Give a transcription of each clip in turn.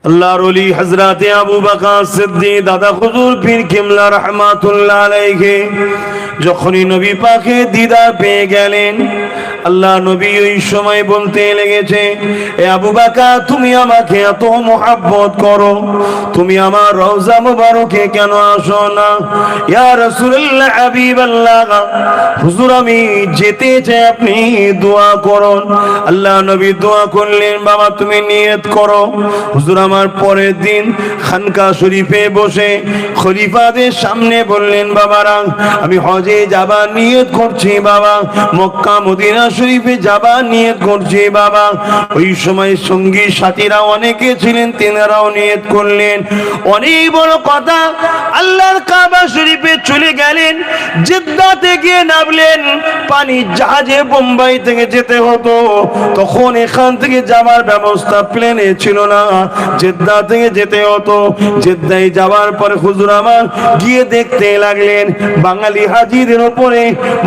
আল্লাহর ওলি হযরত আবু বকর সিদ্দিক দাদা হুজুর পীর কিবলা রাহমাতুল্লাহ আলাইহি যখনই নবী পাকে দিদার পেয়ে গেলেন, আল্লাহ নবী ওই সময় বলতে লেগেছে, এ আবু বকর, তুমি আমাকে এত মহব্বত করো, তুমি আমার রওজা মুবারকে কেন আসো না? ইয়া রাসূলুল্লাহ, হাবিবাল্লাহ, হুজুর আমি যেতে চাই, আপনি দোয়া করুন। আল্লাহ নবী দোয়া করলেন, বাবা তুমি নিয়ত করো। হুজুর আমার পরের দিন খানকা শরীফে বসে খলিফাদের সামনে বললেন, বাবারা আমি হজে যাবার নিয়ত করছি বাবা, মক্কা মদিনা শরীফে যাবার নিয়ত করছি বাবা। ওই সময় সঙ্গী সাথীরা অনেকে ছিলেন, তেনারাও নিয়ত করলেন। অনেক বড় কথা, আল্লাহর কাবা শরীফে চলে গেলেন, জেদ্দাতে গিয়ে নামলেন। পানির জাহাজে বোম্বাই থেকে যেতে হতো, তখন এখান থেকে যাবার ব্যবস্থা প্লেনে ছিল না, জেদ্দা থেকে যেতে হতো। জেদ্দায় যাওয়ার পরে হুজুর আমার গিয়ে দেখতে লাগলেন বাঙালি হাজিদের উপরে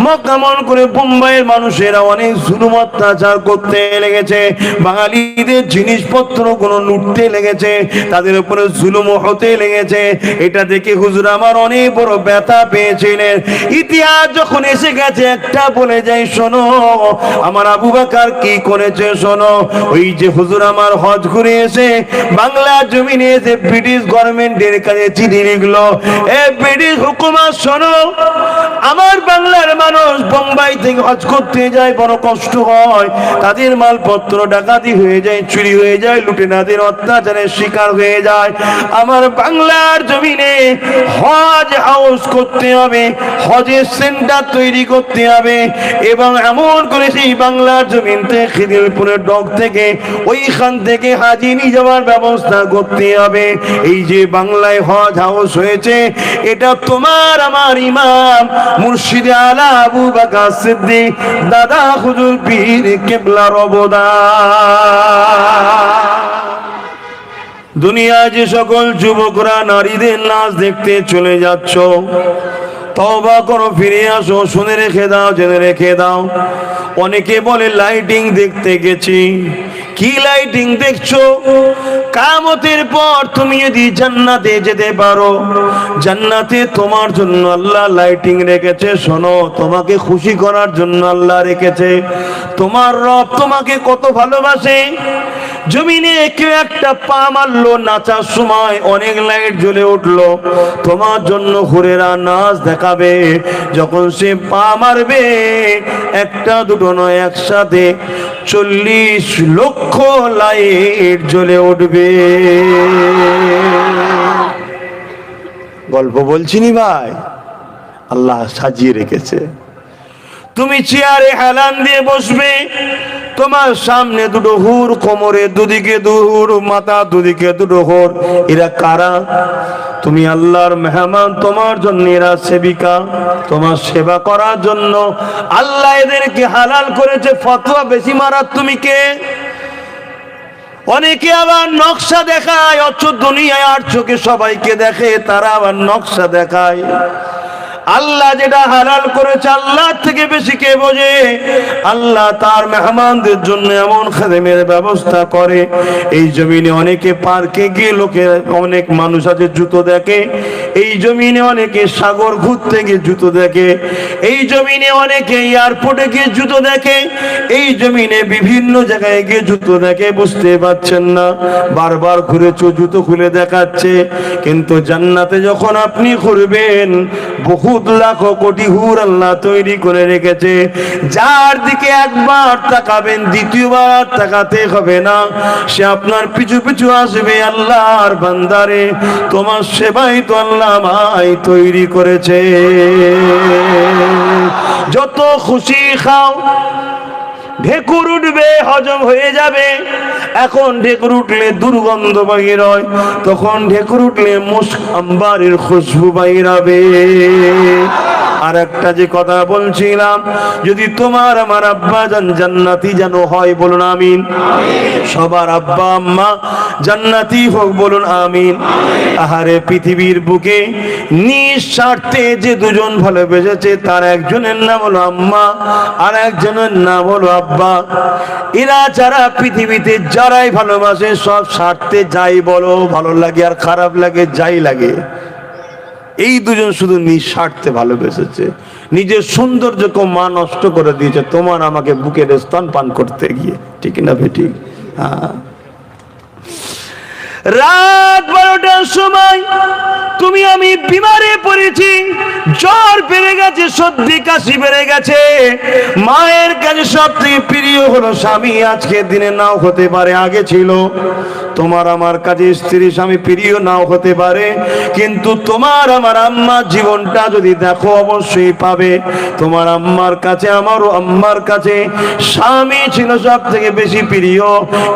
মক্কামন করে বোম্বাইয়ের মানুষেরা অনেক জুলুম অত্যাচার করতে লেগেছে, বাঙালিদের জিনিসপত্র গুলো লুটতে লেগেছে, তাদের উপরে জুলুম হতে লেগেছে। এটা দেখে হুজুর আমার অনেক বড় ব্যথা পেয়েছিলেন। ইতিহাস যখন এসে গেছে, একটা বলে যাই শোনো, আমার আবু বকর কি করেছে শোনো। ওই যে হুজুর আমার হজ ঘুরে এসে বাংলা জমিনে এসে ব্রিটিশ গভর্নমেন্টের কাছে চিঠি লিখলো, এ ব্রিটিশ হুকুমত শোনো, আমার বাংলার মানুষ বোম্বাই থেকে হজ করতে যায়, বড় কষ্ট হয়, তাদের মালপত্র ডাকাতি হয়ে যায়, চুরি হয়ে যায়, লুটেরাদের অত্যাচারের শিকার হয়ে যায়। আমার বাংলার জমিনে হজ হাউস করতে হবে, হজের সেন্টার তৈরি করতে হবে, এবং এমন করে সেই বাংলার জমিন থেকে খিদিরপুরের ডক থেকে ওইখান থেকে হাজি নিয়ে যাওয়ার ব্যবস্থা করতে হবে। এই যে বাংলায় হজ হাউস হয়েছে, এটা তোমার আমার ইমাম মুর্শিদে আলা আবু বকর সিদ্দিক দাদা হুজুর পীর কিবলার অবদান। দুনিয়ায় যে সকল যুবকরা নারীদের নাচ দেখতে চলে যাচ্ছ, তওবা করো, ফিরে আসো, শুনে রেখে দাও, জেনে রেখে দাও। অনেকে বলে লাইটিং দেখতে গেছি, কি লাইটিং দেখছো? কিয়ামতের পর তুমি যদি জান্নাতে যেতে পারো, জান্নাতে তোমার জন্য আল্লাহ লাইটিং রেখেছে। শোনো, তোমাকে খুশি করার জন্য আল্লাহ রেখেছে। তোমার রব তোমাকে কত ভালোবাসে। জমিনে কেউ একটা পা মারলো, নাচার সময় অনেক লাইট জ্বলে উঠলো, তোমার জন্য হুরেরা নাচ দেখাবে। যখন সে পা মারবে, একটা দুটো নয়, একসাথে 40 লক্ষ লাইট জ্বলে উঠবে। গল্প বলছিনি ভাই, আল্লাহ সাজিয়ে রেখেছে। তুমি চেয়ারে হেলান দিয়ে বসবে, তোমার সামনে দুটো হুর, কোমরে দুদিকে দুহুর, মাথা দুদিকে দুটো হুর। এরা কারা? তুমি আল্লাহর মেহমান, তোমার জন্য এরা সেবিকা, তোমার সেবা করার জন্য আল্লাহ এদেরকে হালাল করেছে। ফতোয়া বেশি মারার তুমি কে? অনেকে আবার নকশা দেখায়, অথচ দুনিয়ায় আর চোখে সবাইকে দেখে, তারা আবার নকশা দেখায়। আল্লাহ যেটা হালাল করেছে, আল্লাহ থেকে বেশি কে বোঝে? আল্লাহ তার মেহমানদের জন্য এমন খাদেমের ব্যবস্থা করে। এই জমিনে অনেকে পার্কে গিয়ে লোকে, অনেক মানুষ আছে জুতো দেখে, এই জমিনে অনেকে সাগর ঘুরতে গিয়ে জুতো দেখে, এই জমিনে অনেকে এয়ারপোর্টে গিয়ে জুতো দেখে, এই জমিনে বিভিন্ন জায়গায় গিয়ে জুতো দেখে। বুঝতে পারছেন না? বারবার ঘুরেছো, জুতো খুলে দেখাচ্ছে। কিন্তু জান্নাতে যখন আপনি ঘুরবেন, বহু লাখ কোটি হুর আল্লাহ তৈরি করে রেখেছে। যার দিকে একবার তাকাবেন, দ্বিতীয়বার তাকাতে হবে না, সে আপনার পিছু পিছু আসবে। আল্লাহর বান্দারে, তোমার সেবাই তো আল্লাহ আমায় তৈরি করেছে। যত খুশি খাও, ঢেকুর উঠবে, হজম হয়ে যাবে। এখন ঢেকুর উঠলে দুর্গন্ধ বাহির হয়, তখন ঢেকুর উঠলে মুস্ক আম্বারের খুশবু বাহির হবে। আর একটা যে কথা বলছিলাম, যদি তোমার আমার আব্বা জান জান্নাতি যেন হয়, বলুন আমিন। সবার আব্বা আম্মা জান্নাতি হোক, বলুন আমিন। আহারে পৃথিবীর বুকে নিঃস্বার্থে যে দুজন ভালোবেসেছে, তার একজনের নাম হলো আম্মা, আর একজনের নাম হলো আব্বা। এরা যারা পৃথিবীতে যারাই ভালোবাসে, সব স্বার্থে, যাই বলো ভালো লাগে আর খারাপ লাগে যাই লাগে, এই দুজন শুধু নিঃস্বার্থে ভালোবেসেছে। নিজের সৌন্দর্যকে মা নষ্ট করে দিয়েছে তোমার আমাকে বুকের স্তন পান করতে গিয়ে, ঠিক না বেটি? হ্যাঁ। রাত 12টার সময় তুমি আমি বিমারে পড়েছি, জ্বর বেড়ে গেছে, সর্দি কাশি বেড়ে গেছে। মায়ের কাছে সব থেকে প্রিয় হলো স্বামী, আজকের দিনে নাও হতে পারে, আগে ছিল। তোমার আমার কাছে স্ত্রী স্বামী প্রিয় নাও হতে পারে, কিন্তু তোমার আমার আম্মার জীবনটা যদি দেখো অবশ্যই পাবে। তোমার আম্মার কাছে, আমারও আম্মার কাছে স্বামী ছিল সব থেকে বেশি প্রিয়,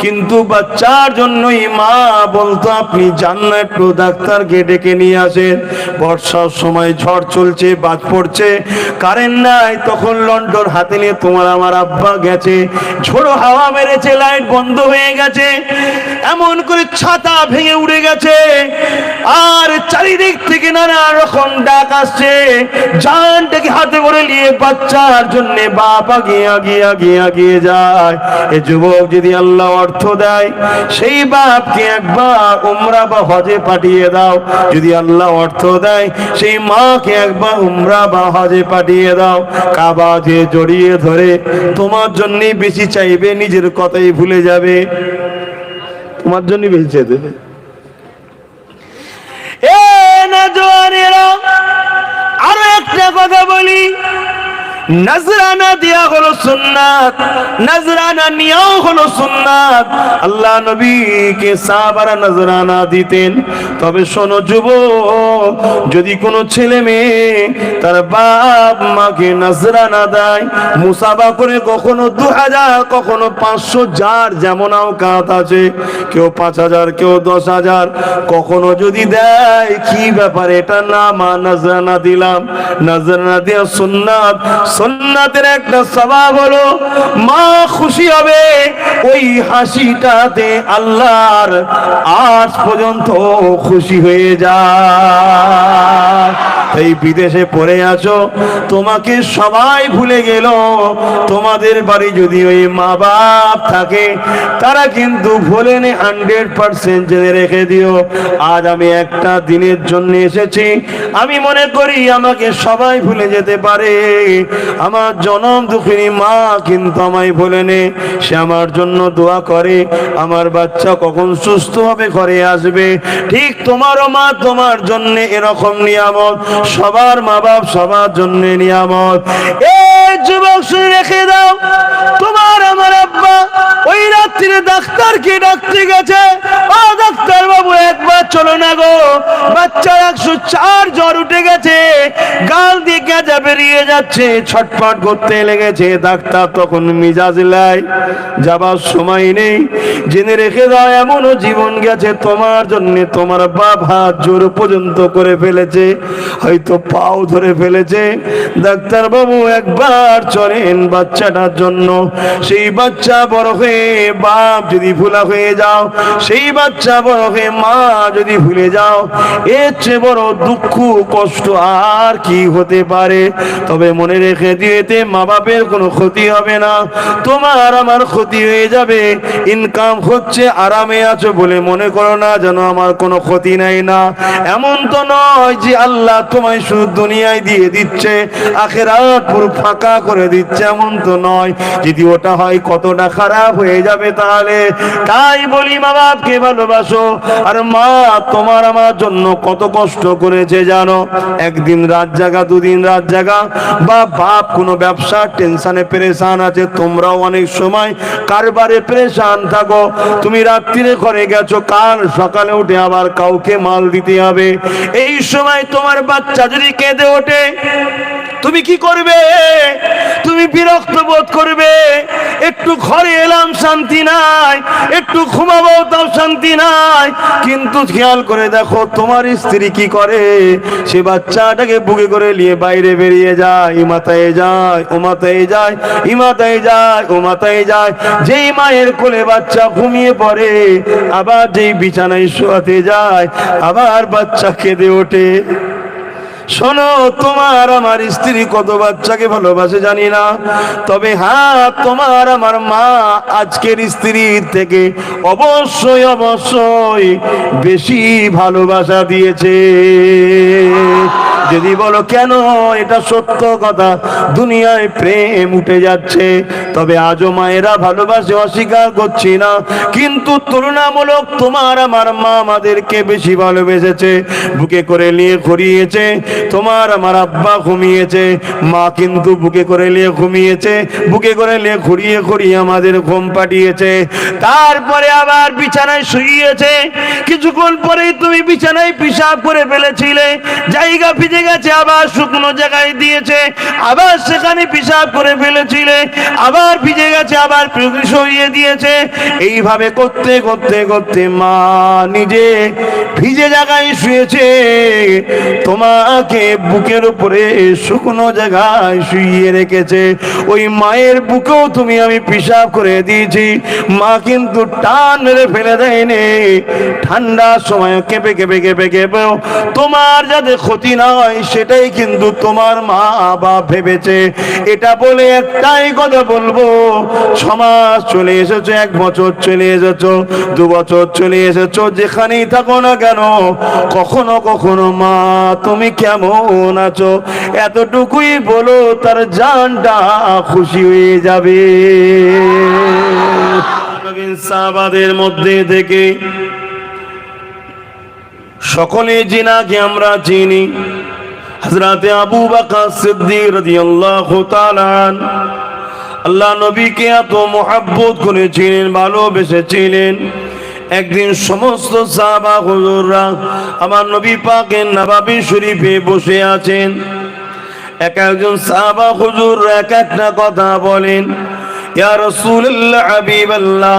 কিন্তু বাচ্চার জন্যই মা বলতো আপনি যান না, একটু ডাক্তারকে ডেকে নিয়ে আসেন। বর্ষার সময় ঝড় চলছে, বাজ পড়ছে, কারেন্ট নাই, তখন লন্ডন হাতে নিয়ে তোমার আমার আব্বা গেছে। ঝোড়ো হাওয়া মেরেছে, লাইট বন্ধ হয়ে গেছে, এমন করে ছাতা ভেঙে উড়ে গেছে, আর চারিদিক থেকে নানা রকম ডাক আসছে। জানটাকে হাতে করে নিয়ে বাচ্চার জন্য বাপ আগিয়ে আগিয়ে আগিয়ে আগিয়ে যায়। এ যুবক, যদি আল্লাহ অর্থ দেয়, সেই বাপকে একবার উমরা বা হজে পাঠিয়ে দাও। যদি আল্লাহ অর্থ দেয়, সেই মাকে একবার উমরা বা হজে পাঠিয়ে দাও। কাবা যে জড়িয়ে ধরে তোমার জন্য বেশি চাইবে, নিজের কথাই ভুলে যাবে, তোমার জন্য বেশি চাই দেবে। এ না জওয়ানেরা, আরো একটা কথা বলি, নজরানা দেয়া হলো সুন্নাত, নজরানা নেওয়াও হলো সুন্নাত। আল্লাহ নবীকে সাহাবারা নজরানা দিতেন। তবে শোনো যুবক, যদি কোনো ছেলে মেয়ে তার বাপ মাকে নজরানা দেয়, মুসাফা করে কখনো 2000, কখনো 500, যার যেমন আওকাত আছে, কেউ 5000, কেউ 10,000, কখনো যদি দেয়, কি ব্যাপার, এটা না মা নজরানা দিলাম। নজরানা দেওয়া সুন্নাত। সুন্নাতের একটা স্বভাব হলো, মা খুশি হবে, ওই হাসিটাতে আল্লাহর আজ পর্যন্ত খুশি হয়ে যায়। এই বিদেশে পড়ে আছো, তোমাকে সবাই ভুলে গেল, তোমাদের বাড়ি যদি ওই মা বাপ থাকে, তারা কিন্তু ভোলেনি, 100% জেনে রেখে দিও। আজ আমি একটা দিনের জন্য এসেছি, আমি মনে করি আমাকে সবাই ভুলে যেতে পারে, আমার জনম দুঃখিনী মা কিন্তু আমায় ভোলেনি, সে আমার জন্য দোয়া করে, আমার বাচ্চা কখন সুস্থ হবে ঘরে আসবে। ঠিক তোমারও মা তোমার জন্য এরকম নিয়ামত, সবার মা বাপ সবার জন্য নিয়ামত। এই যুবক, শুনে রেখে দাও, তোমার আমার আব্বা ওই রাত্রিরে ডাক্তারকে ডাকতে গেছে, ও ডাক্তার বাবু একবার চলো না গো, বাচ্চার 104 জ্বর উঠে গেছে, গাল দিয়ে গেঁজা বেরিয়ে যাচ্ছে, ছটফট করতে লেগেছে। ডাক্তার তখন মিজাজ লাই, যাবার সময় নেই। জেনে রেখে দাও, এমনও জীবন গেছে তোমার জন্য, তোমার বাপ হাত জোর পর্যন্ত করে ফেলেছে, হয়তো পাও ধরে ফেলেছে। ডাক্তার বাবু একবার চলেন বাচ্চাটার জন্য। সেই বাচ্চা বড় হয়ে বাপ যদি ভুলা হয়ে যাও, সেই বাচ্চা বড় হয়ে মা যদি ভুলে যাও, এর চেয়ে বড় দুঃখ কষ্ট আর কি হতে পারে। তবে মনে রেখে দিয়েতে মা বাপের কোনো ক্ষতি হবে না, তোমার আমার ক্ষতি হয়ে যাবে। ইনকাম হচ্ছে, আরামে আছো বলে মনে করো না যেন আমার কোনো ক্ষতি নাই। না, এমন তো নয় যে আল্লাহ তোমায় শুধু দুনিয়ায় দিয়ে দিচ্ছে, আখিরাত পুরো ফাঁকা করে দিচ্ছে, এমন তো নয়। যদি ওটা হয় কতটা খারাপ হয়ে যাবে তাহলে। তাই বলি, মা বাপকে ভালোবাসো। আর মা তোমার আমার জন্য কত কষ্ট করেছে জানো, একদিন রাত জাগা, দুদিন রাত জাগা, বা বাপ কোনো ব্যবসার টেনশনে পেরেশান আছে, তোমরাও অনেক সময় কারবারে পেরেশান থাকো। তুমি রাত্রিরে ঘরে গেছো, কাল সকালে উঠে আবার কাউকে মাল দিতে হবে। এই সময় তোমার বাচ্চা যদি কেঁদে ওঠে, তুমি কি করবে? তুমি বিরক্ত বোধ করবে, একটু ঘরে এলাম শান্তি নাই, একটু ঘুমাবো তাও শান্তি নাই। কিন্তু খেয়াল করে দেখো তোমার স্ত্রী কি করে, সে বাচ্চাটাকে বুকে করে নিয়ে বাইরে বেরিয়ে যায়, ই মাথায় যায় ও মাথায় যায়, ই মাথায় যায় ও মাথায় যায়। যেই মায়ের কোলে বাচ্চা ঘুমিয়ে পড়ে, আবার যেই বিছানায় শোয়াতে যায়, আবার বাচ্চা কেঁদে ওঠে। শোনো, তোমার আমার স্ত্রী কত বাচ্চাকে ভালোবাসে জানি না, তবে হ্যাঁ, তোমার আমার মা আজকের স্ত্রীর থেকে অবশ্যই অবশ্যই বেশি ভালোবাসা দিয়েছে। যদি বলো কেন, এটা সত্য কথা, দুনিয়ায় প্রেম উঠে যাচ্ছে, তবে আজও মায়েরা ভালোবাসে, অস্বীকার করছি না, কিন্তু তুলনামূলক তোমার আমার মা আমাদেরকে বেশি ভালোবেসেছে। বুকে করে নিয়ে ঘুরিয়েছে, তোমার আমার আব্বা ঘুমিয়েছে, মা কিন্তু বুকে করে নিয়ে ঘুমিয়েছে, বুকে করে নিয়ে ঘুরিয়ে ঘুরিয়ে আমাদের ঘুম পাঠিয়েছে। তারপরে আবার বিছানায় শুইয়েছে, কিছুক্ষণ পরেই তুমি বিছানায় পেশাব করে ফেলেছিলে, জায়গা ভিজে গেছে, আবার শুকনো জায়গায় দিয়েছে, আবার সেখানে পেশাব করে ফেলেছিলে, আবার ভিজে গেছে, আবার শুইয়ে দিয়েছে। এইভাবে করতে করতে করতে মা নিজে ভিজে জায়গায় শুয়েছে, তোমাকে বুকের উপরে শুকনো জায়গায় শুইয়ে রেখেছে। ওই মায়ের বুকেও তুমি আমি পেশাব করে দিয়েছি, মা কিন্তু টান মেরে ফেলে দেয়নি। ঠান্ডার সময় কেঁপে কেঁপে কেঁপে কেঁপেও তোমার যাতে ক্ষতি না হয় সেটাই কিন্তু তোমার মা বাপ ভেবেছে। এটা বলে একটাই কথা বলবো, সমাজ চলে এসেছো, 1 বছর চলে এসেছো, 2 বছর চলে এসেছো, যেখানেই থাকো না কেন, কখনো কখনো মা তুমি কেমন আছো এতটুকুই বলো, তার জানটা খুশি হয়ে যাবে। সাহাবাদের মধ্যে থেকে সকলে জিনাকে আমরা চিনি, হযরতে আবু বকর সিদ্দিক রাদিয়াল্লাহু তাআলা আল্লাহ নবীকে এত মহব্বত করেছিলেন, ভালোবেসেছিলেন। একদিন সমস্ত সাহাবা হুজুররা আমার নবী পাকের নবাবী শরীফে বসে আছেন। একজন সাহাবা হুজুর এক একটা কথা বলেন, ইয়া রাসূলুল্লাহ, হাবিবাল্লাহ,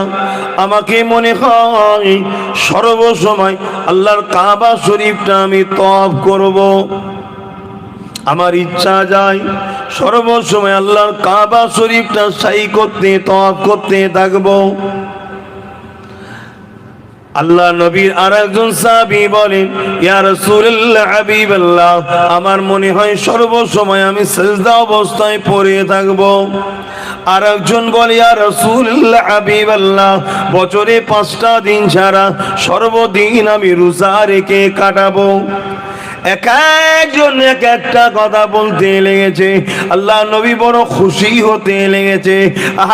আমাকে মনে হয় সর্বসময় আল্লাহর কাবা শরীফটা আমি তওয়াফ করব। আমার ইচ্ছা যায় সর্বসময় আল্লাহর কাবা শরীফটা সাই করতে, তওয়াফ করতে থাকবো। আল্লাহ নবীর আরেকজন সাহাবী বলেন, ইয়া রাসূলুল্লাহ, হাবিবাল্লাহ, আমার মনে হয় সর্বসময় আমি সিজদা অবস্থায় পড়ে থাকব। আরেকজন বলে, ইয়া রাসূলুল্লাহ, হাবিবাল্লাহ, বছরে 5টা দিন ছাড়া সর্বদিন আমি রোজা রেখে কাটাবো। একজন এক একটা কথা বলতে লেগেছে। আল্লাহ নবী বড় খুশি হতে লেগেছে।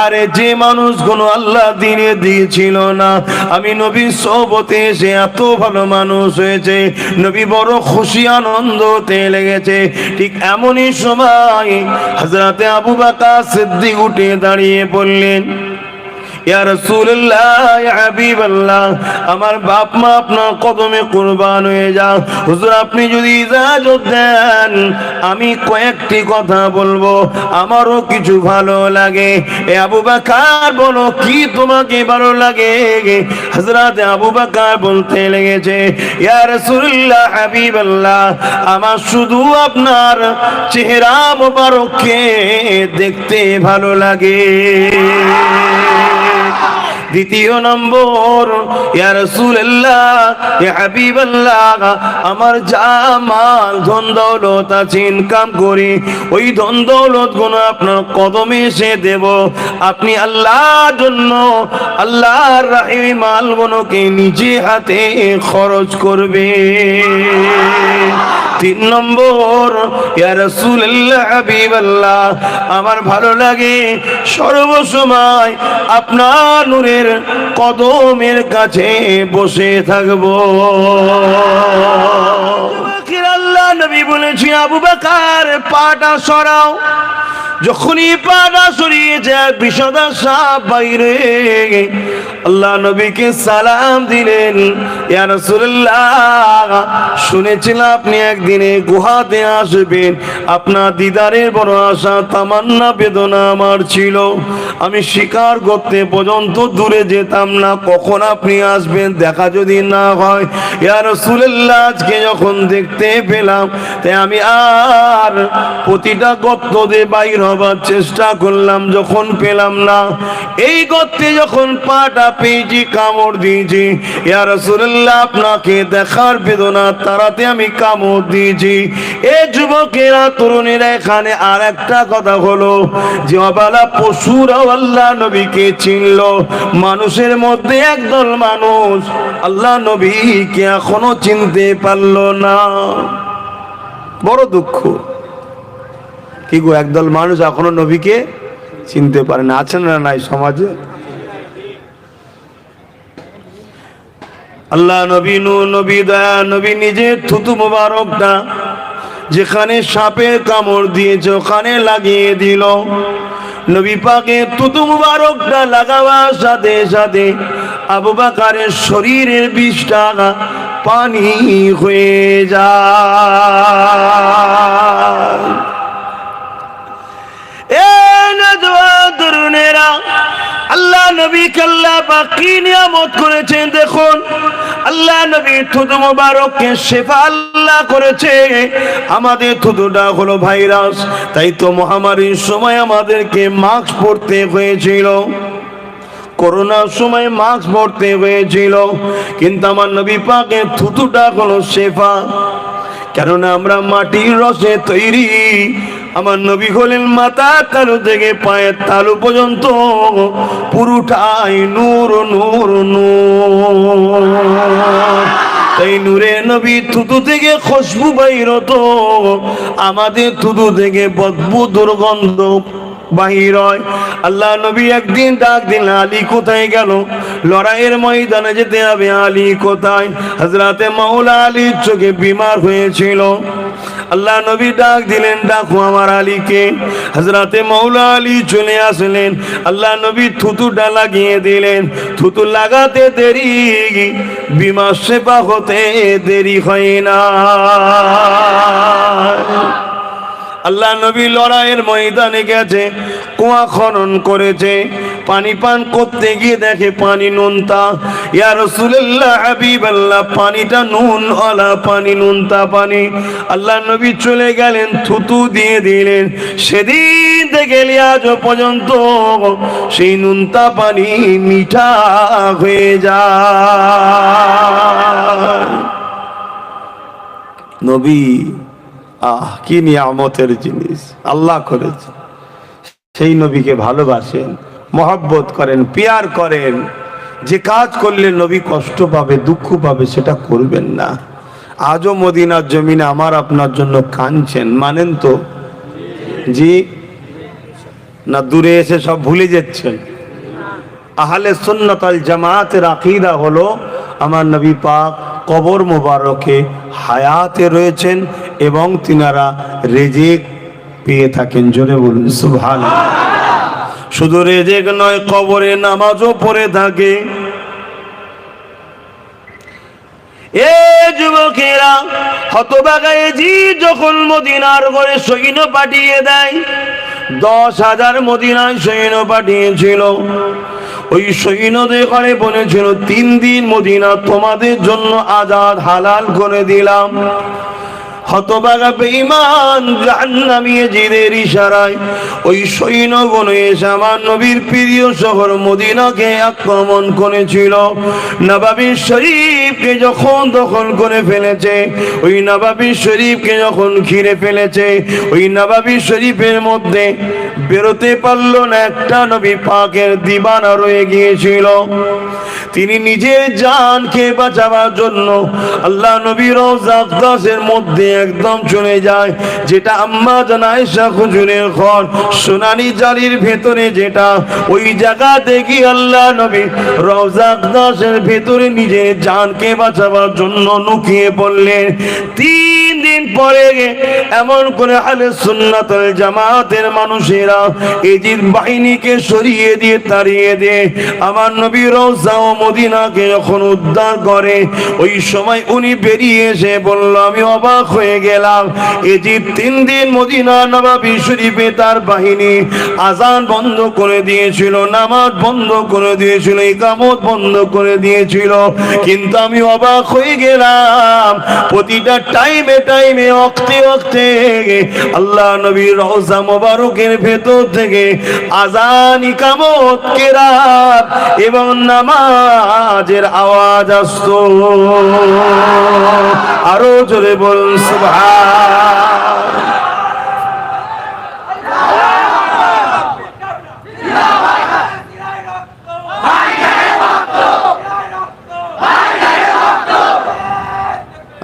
আরে যে মানুষগুলো আল্লাহ দিনে দিয়েছিল না, আমি নবীর সোহবতে এসে এত ভালো মানুষ হয়েছে, নবী বড় খুশি আনন্দ হতে লেগেছে। ঠিক এমনই সময় হযরতে আবু বকর সিদ্দিক উঠে দাঁড়িয়ে বললেন, ইয়া রাসূলুল্লাহ, ইয়া হাবিবাল্লাহ, আমার বাপ মা আপনার কদমে কুরবান হয়ে যাও, হুজুর আপনি যদি ইজাজত দেন আমি কয়েকটি কথা বলবো, আমারও কিছু ভালো লাগে। এ আবু বকর বলো, কি তোমাকে ভালো লাগে? হযরত আবু বকর বলতে লেগেছে, ইয়া রাসূলুল্লাহ, হাবিবাল্লাহ, আমার শুধু আপনার চেহারা মোবারককে দেখতে ভালো লাগে। দ্বিতীয় নম্বর, ইয়া রাসূলুল্লাহ, ইয়া হাবিবাল্লাহ, আমার যা মাল ধন দৌলত আছে, ইনকাম করি, ওই ধন দৌলত গুলো আপনার কদমে এসে দেব। আপনি আল্লাহর জন্য আল্লাহর রাহে মালগুলোকে নিজে হাতে খরচ করবে। 3 নম্বর, ইয়া রাসূলুল্লাহ, হাবিবাল্লাহ, আমার ভালো লাগে সর্বসময় আপনার নূরের কদমের কাছে বসে থাকবো। আল্লাহ নবী বলেছি, আবু বকর পাটা সরাও। যখনই পাটা সরিয়ে যায় বিষধর সাপ বাইরে, আল্লাহ নবীকে সালাম দিলেন, ইয়া রাসূলুল্লাহ, শুনেছিলাম আপনি একদিনে গুহাতে আসবেন, আপনার দিদারের বড় আশা তামান্না বেদনা আমার ছিল, আমি শিকার করতে পর্যন্ত দূরে যেতাম না, কখন আপনি আসবেন দেখা যদি না হয়। ইয়া রাসূলুল্লাহ, আজকে যখন দেখতে পেলাম তাই আমি আর প্রতিটা গর্ত দিয়ে বাইর হবার চেষ্টা করলাম, যখন পেলাম না, এই গর্তে যখন পাটা পেয়েছি, কামড় দিয়েছি, ইয়া রাসূলুল্লাহ, আপনাকে দেখার বেদনা তারাতে আমি কামড় দিয়েছি। এ যুবকেরা, তরুণীরা, এখানে আর একটা কথা হলো যে অবালা পশুরাও আল্লাহ নবীকে চিনল, মানুষের মধ্যে একদল মানুষ আল্লাহ নবীকে এখনো চিনতে পারল না। বড় দুঃখ। কি গো, একদল মানুষ এখনো নবীকে চিনতে পারে না, আছেন না নাই সমাজে? আল্লাহ নবী, নূর নবী, দয়া নবী নিজের থুতু মোবারকটা যেখানে সাপের কামড় দিয়েছে ওখানে লাগিয়ে দিল। নবী পাকের থুতু মোবারকটা লাগাবার সাথে সাথে আবু বকরের শরীরের বিষটা পানি হয়ে যায়। এ নওজোয়ান তরুণেরা, আল্লাহ নবীকে আল্লাহ পাক কি নিয়ামত করেছেন দেখুন। আল্লাহ নবীর থুতু মোবারককে শেফা আল্লাহ করেছে। আমাদের থুতুটা হলো ভাইরাস, তাই তো মহামারীর সময় আমাদেরকে মাস্ক পরতে হয়েছিল, করোনার সময় মাস্ক পরতে হয়েছিল, কিন্তু আমার নবী পাকের থুতুটা হলো শেফা, কেননা আমরা মাটির রসে তৈরি। আমার নবী হলেন মাথার তালু থেকে পায়ের তালু পর্যন্ত পুরোটাই নূর নূর নূর। তাই নূরে নবী থুতু থেকে খুশবু বাইর হতো, আমাদের থুতু থেকে বদবু দুর্গন্ধ বাহির হয়। আল্লাহ নবী একদিন ডাক দিলেন, আলী কোথায় গেল? লড়াইয়ের ময়দানে যেতে হবে, আলী কোথায়? হযরতে মাওলা আলীর চোখে বিমার হয়েছিল। আল্লাহ নবী ডাক দিলেন, ডাকো আমার আলীকে। হযরতে মাওলা আলী চলে আসলেন, আল্লাহ নবী থুতুটা লাগিয়ে দিলেন। থুতু লাগাতে দেরি, বিমার সেবা হতে দেরি হয় না। আল্লাহ নবী লড়াইয়ের ময়দানে গেছে, কুয়া খনন করেছে, পানি পান করতে গিয়ে দেখে পানি নুনতা। ইয়া রাসূলুল্লাহ, হাবিবাল্লাহ, পানিটা নুন ওয়ালা পানি, নুনতা পানি। আল্লাহ নবী চলে গেলেন, থুতু দিয়ে দিলেন। সেদিন থেকে আজ পর্যন্ত সেই নুনতা পানি মিঠা হয়ে যায়। নবী কি নিয়ামতের জিনিস আল্লাহ করেছে। সেই নবীকে ভালোবাসেন, মহব্বত করেন, পিয়ার করেন। যে কাজ করলে নবী কষ্ট পাবে, দুঃখ পাবে, সেটা করবেন না। আজও মদিনার জমিনে আমার আপনার জন্য কাঁদছেন, মানেন তো? জি না দূরে এসে সব ভুলে যাচ্ছেন? আহলে সুন্নাত ওয়াল জামাতের আকীদা হলো আমার নবী পাক কবর মোবারকে হায়াতে রয়েছেন এবং তিনারা রেজেক পেয়ে থাকেন। জোরে বলুন সুবহানাল্লাহ। শুধু রেজেক নয়, কবরে নামাজও পড়ে থাকে। এ যুবকেরা, হতভাগা এজিদ যখন মদিনার ঘরে সৈন্য পাঠিয়ে দেয়, 10,000 মদিনায় সৈন্য পাঠিয়েছিল। ওই সৈন্যদের ঘরে বলেছিল, 3 দিন মদিনা তোমাদের জন্য আজাদ হালাল করে দিলাম। হতভাগা বেঈমান জাহান্নামী এজিদের ইশারায় ওই সৈন্যগণ এসে আমার নবীর প্রিয় শহর মদিনাকে আক্রমণ করেছিল। নবাবী শরীফকে যখন দখল করে ফেলেছে, ওই নবাবী শরীফকে যখন ঘিরে ফেলেছে, ওই নবাবী শরীফের মধ্যে বেরোতে পারল না। একটা নবী পাকের দিবানা রয়ে গিয়েছিল, তিনি নিজের জানকে বাঁচাবার জন্য আল্লাহ নবীর রওজা আকদাসের মধ্যে একদম চলে যায়, যেটা আম্মা জান আয়েশা হুজুরের ঘর সোনালী জালির ভেতরে, যেটা ওই জায়গাতে গিয়ে আল্লাহ নবী রওজা আকদাসের ভেতরে নিজের জানকে বাঁচাবার জন্য লুকিয়ে পড়লেন। 3 দিন পরে এমন করে আহলে সুন্নাত ওয়াল জামাতের মানুষেরা এজিদ বাহিনীকে সরিয়ে দিয়ে তাড়িয়ে দিয়ে আমার নবী রওজা ও মদিনাকে যখন উদ্ধার করে, ওই সময় উনি বেরিয়ে এসে বলল, আমি অবাক হয়ে গেলাম, এজিদ 3 দিন মদিনা নববী শরীফে তার বাহিনী আজান বন্ধ করে দিয়েছিল, নামাজ বন্ধ করে দিয়েছিল, ইকামত বন্ধ করে দিয়েছিল, কিন্তু আমি অবাক হয়ে গেলাম প্রতিটা টাইমে টাইমে ওয়াক্তে ওয়াক্তে আল্লাহ নবীর রওজা মোবারকের ভেতর থেকে আজান, ইকামত, কেরাত এবং নামাজের আওয়াজ আসতো। আরো জোরে বলুন সুবহান।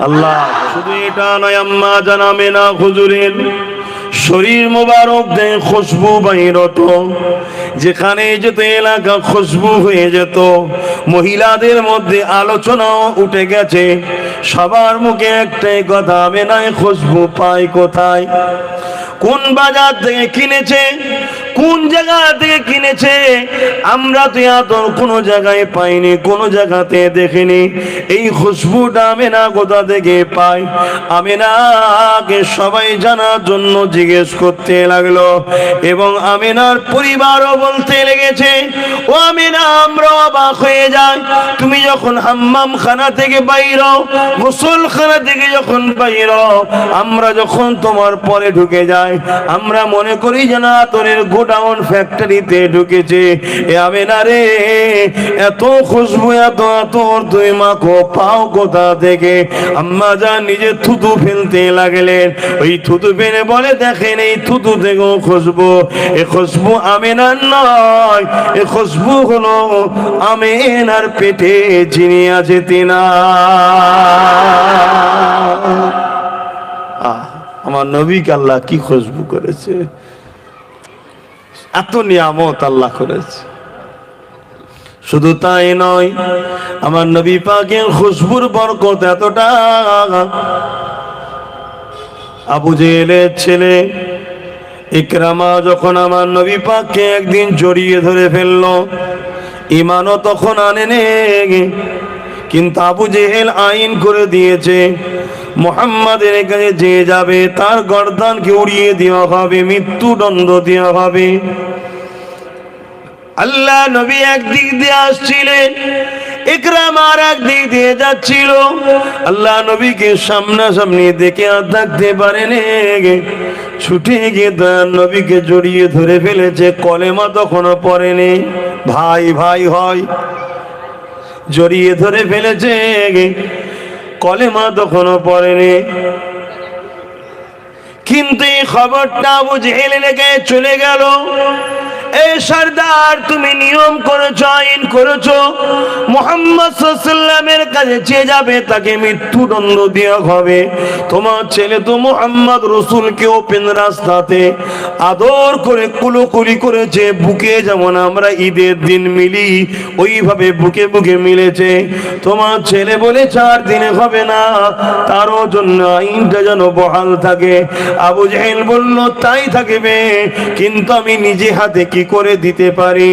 আল্লাহ শুধু এটা নয়, আম্মা জানাবে না হুজুরের শরীর মোবারক দিয়ে খুশবু বাইর হতো, যেখানে যেত এলাকা খুশবু হয়ে যেত। মহিলাদের মধ্যে আলোচনাও উঠে গেছে, সবার মুখে একটাই কথা, আমি নাই খুশবু পাই কোথায়, কোন বাজার থেকে কিনেছে, কোন জায়গা থেকে কিনেছে। আমরা তো এত কোনো জায়গায় পাইনি, কোনো জায়গাতে দেখিনি। এই খুশবুটা আমেনা কোথা থেকে পাই? আমেনাকে সবাই জানার জন্য জিজ্ঞেস করতে লাগলো, এবং আমেনার পরিবারও বলতে লেগেছে, ও আমেনা, আমরা অবাক হয়ে যাই, তুমি যখন হাম্মাম খানা থেকে বাইর হও, গোসল খানা থেকে যখন বাইর হও, আমরা যখন তোমার পরে ঢুকে যাই, আমরা মনে করি যেন আতরের গোডাউন ফ্যাক্টরিতে ঢুকেছে। এ আমেনা রে, এত খুশবু, এত আতর তুই মাখো পাও কোথা থেকে? আম্মা জান নিজে থুতু ফেলতে লাগলেন। ওই থুতু ফেলে বলে, দেখেন এই থুতু থেকেও খুশবু, এ খুশবু আমেনার নয়, এ খুশবু হলো আমেনার পেটে যিনি আছে তিনা। আমার নবীকে আল্লাহ কি খুশবু করেছে, এত নিয়ামত আল্লাহ করেছে। শুধু তাই নয়, আমার নবী পাকের খুশবুর বরকত এতটা, আবু জেহেলের ছেলে ইকরামা যখন আমার নবী পাককে একদিন জড়িয়ে ধরে ফেললো, ঈমানও তখন আনেনি, কিন্তু আবু জেহেল আইন করে দিয়েছে, মুহাম্মাদের কাছে যে যাবে তার গর্দানকে উড়িয়ে দেওয়া হবে, মৃত্যুদণ্ড দেওয়া হবে। আল্লাহ নবী একদিক দিয়ে আসছিলেন, ইকরামা আর একদিক দিয়ে যাচ্ছিল। আল্লাহ নবীকে সামনাসামনি দেখে আর থাকতে পারেনি, ছুটে গিয়ে দয়ার নবীকে জড়িয়ে ধরে ফেলেছে। কলেমা তখনও পড়েনি, ভাই ভাই হয়, জড়িয়ে ধরে ফেলেছে, কলেমা তখনও পড়েনি। কিন্তু এই খবরটা আবু জেহেলের কাছে চলে গেল, এই সরদার তুমি নিয়ম করেছো, আইন করেছো, মুহাম্মদ সাল্লাল্লাহু আলাইহি ওয়াসাল্লামের কাছে যে যাবে তাকে মৃত্যুদণ্ড দেওয়া হবে। তোমার ছেলে তো মুহাম্মদ রাসূলকে ওপেন রাস্তাতে আদর করে কুলোকুলি করেছে, বুকে যেমন আমরা ঈদের দিন মিলি ওইভাবে বুকে বুকে মিলেছে। তোমার ছেলে বলে 4 দিনে হবে না, তারও জন্য আইনটা যেন বহাল থাকে। আবু জেহেল বলল, তাই থাকবে, কিন্তু আমি নিজে হাতে কি করে দিতে পারি?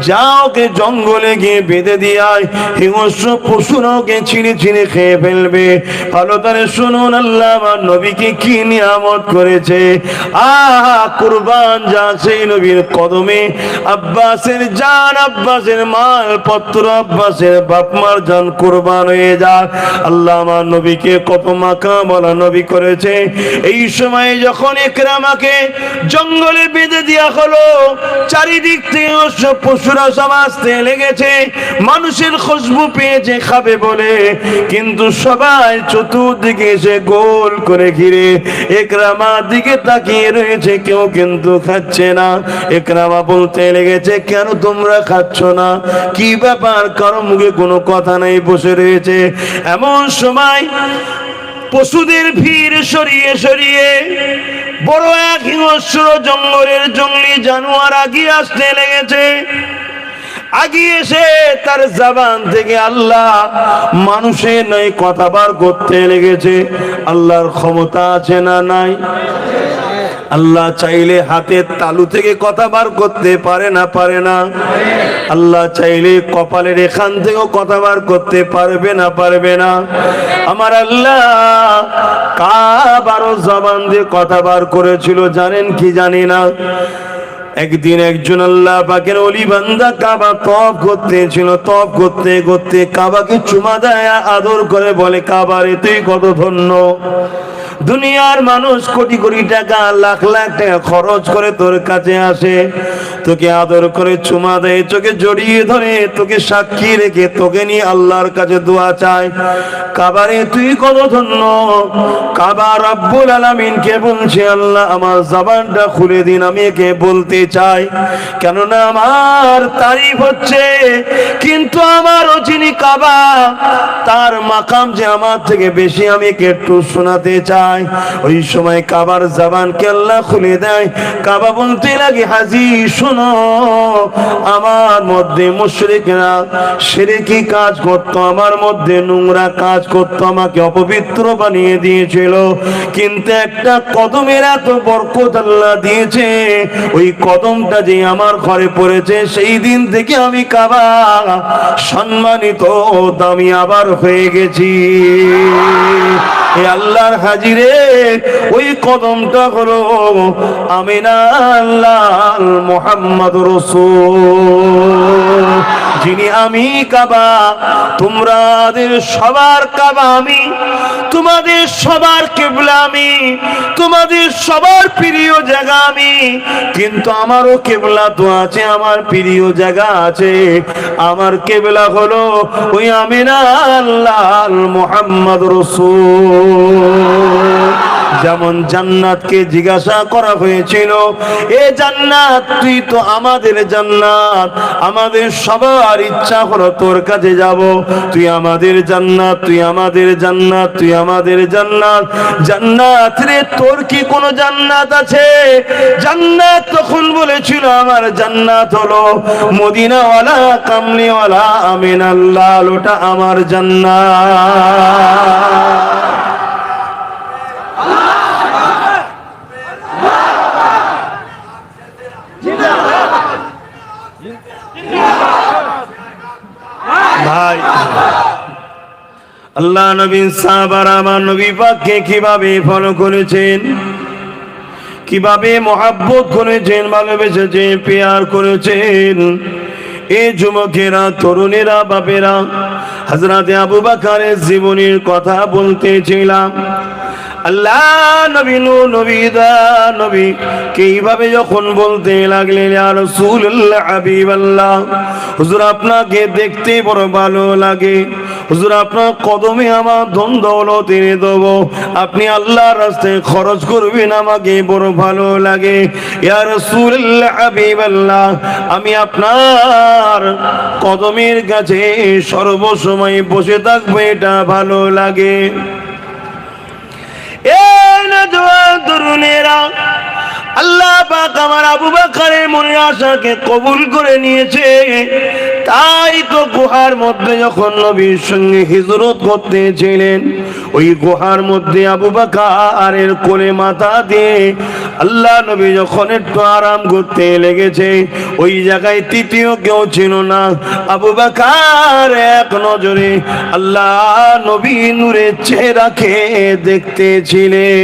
যাও, ওকে জঙ্গলে গিয়ে বেঁধে দিয়াই, হিংস্র পশুরা ওকে ছিঁড়ে ছিঁড়ে খেয়ে ফেলবে। ভালো করে শুনুন, আল্লাহ আমার নবীকে কি নিয়ামত করেছে। কুরবান যা সেই নবীর কদমে, আব্বাসের জান, আব্বাসের মাল পত্র, আব্বাসের বাপ মার জান কুরবান হয়ে যাক। আল্লাহ আমার নবীকে কত মাকা বলা নবী করেছে। এই সময় যখন ইকরামাকে জঙ্গলে বেঁধে দেওয়া হলো, চারিদিক থেকে সব পশুরা সব আসতে লেগেছে, মানুষের খুশবু পেয়েছে খাবে বলে, কিন্তু সবাই চতুর্দিকে এসে গোল করে ঘিরে ইকরামার দিকে তাকিয়ে রয়েছে, কেউ কিন্তু খাচ্ছে না। ইকরামা বলতে লেগেছে, কেন তোমরা খাচ্ছ না? কি ব্যাপার? কারো মুখে কোনো কথা নাই, বসে রয়েছে। এমন সময় পশুদের ভিড় সরিয়ে সরিয়ে বড় এক হিংস্র জঙ্গলের জঙ্গলি জানোয়ার আগিয়ে আসতে লেগেছে। আগিয়ে এসে তার জবান থেকে আল্লাহ মানুষের নয় কথা বার করতে লেগেছে। আল্লাহর ক্ষমতা আছে না নাই? আল্লাহ চাইলে হাতের তালু থেকে কথা বার করতে পারে না? পারে না? আল্লাহ চাইলে কপালের এখান থেকেও কথা বার করতে পারবে না? পারবে না? আমার আল্লাহ কাবারও জবান দিয়ে কথা বার করেছিল, জানেন কি জানি না? একদিন একজন আল্লাহ পাকের ওলি বান্দা কাবা তওয়াফ করতেছিল। তওয়াফ করতে করতে কাবাকে চুমা দেয়, আদর করে বলে, কাবারে তুই কত ধন্য। দুনিয়ার মানুষ কোটি কোটি টাকা, লাখ লাখ টাকা খরচ করে তোর কাছে আসে, তোকে আদর করে চুমা দেয়, তোকে জড়িয়ে ধরে, তোকে সাক্ষী রেখে তোকে নিয়ে আল্লাহর কাছে দোয়া চায়। কাবারে তুই কত ধন্য। কাবা রব্বুল আলামিনকে বলছে, আল্লাহ আমার জবানটা খুলে দিন, আমি একে বলতে চাই, কেননা আমার তারিফ হচ্ছে, কিন্তু আমারও যিনি কাবা তার মাকাম যে আমার থেকে বেশি, আমি একে একটু শোনাতে চাই। ওই সময় কাবার জবানকে আল্লাহ খুলে দেয়। কাবা বলতে লাগে, হাজি শোনো, আমার মধ্যে মুশরিকরা শিরকি কাজ করতো, আমার মধ্যে নোংরা কাজ করতো, আমাকে অপবিত্র বানিয়ে দিয়েছিল, কিন্তু একটা কদমের এত বরকত আল্লাহ দিয়েছে, ওই কদমটা যে আমার ঘরে পড়েছে, সেই দিন থেকে আমি কাবা সম্মানিত দামি আবার হয়ে গেছি। এ আল্লাহর হাজিরে ওই কদমটা হলো আমিনা আল্লাহ মুহাম্মদ রাসূল, যিনি আমি কাবা, তোমাদের সবার কাবা আমি, তোমাদের সবার কিবলা আমি, তোমাদের সবার প্রিয় জায়গা আমি, কিন্তু আমারও কিবলা তো আছে, আমার প্রিয় জায়গা আছে। আমার কিবলা হলো ওই আমিনা আল্লাহ মুহাম্মদ রাসূল। যেমন জান্নাতকে জিজ্ঞাসা করা হয়েছিল, এ জান্নাত তুই তো আমাদের জান্নাত, আমাদের সবার ইচ্ছা হলো তোর কাছে যাব, তুই আমাদের জান্নাত, তুই আমাদের জান্নাত, তুই আমাদের জান্নাত। জান্নাত রে তোর কি কোনো জান্নাত আছে? জান্নাত তখন বলেছিল, আমার জান্নাত হলো মদিনাওয়ালা কামলিওয়ালা আমিনাল্লাহ, ওটা আমার জান্নাত। ভাই, আল্লাহ নবী সাহাবারা আমার নবী পাককে কিভাবে ফলো করেছেন, কিভাবে মহব্বত করেছেন, ভালোবেসেছেন, প্যার করেছেন। এই যুবকেরা, তরুণেরা, বাপেরা, হযরত আবু বকরের জীবনের কথা বলতেছিলাম। আল্লাহ নবী নবী দা নবী কিভাবে যখন বলতে লাগলেন, ইয়া রাসূলুল্লাহ হাবিবাল্লাহ, হুজুর আপনাকে দেখতে বড় ভালো লাগে, হুজুর আপনার কদমে আমার ধন দৌলত এনে দেব, আপনি আল্লাহর রাস্তায় খরচ করবেন, আমাকে বড় ভালো লাগে। ইয়া রাসূলুল্লাহ হাবিবাল্লাহ, আমি আপনার কদমের কাছে সর্বসময় বসে থাকবো, এটা ভালো লাগে। আল্লাহ পাক আমার আবু বকরের মনের আশাকে কবুল করে নিয়েছে। তাই তো গুহার মধ্যে যখন নবীর সঙ্গে হিজরত করতেছিলেন, ওই গুহার মধ্যে আবু বকরের কোলে মাথা দিয়ে আল্লাহ নবী যখন একটু আরাম করতে লেগেছে, ওই জায়গায় তৃতীয় কেউ ছিল না। আবু বকর এক নজরে আল্লাহ নবী নূরের চেহারাকে দেখতেছিলেন।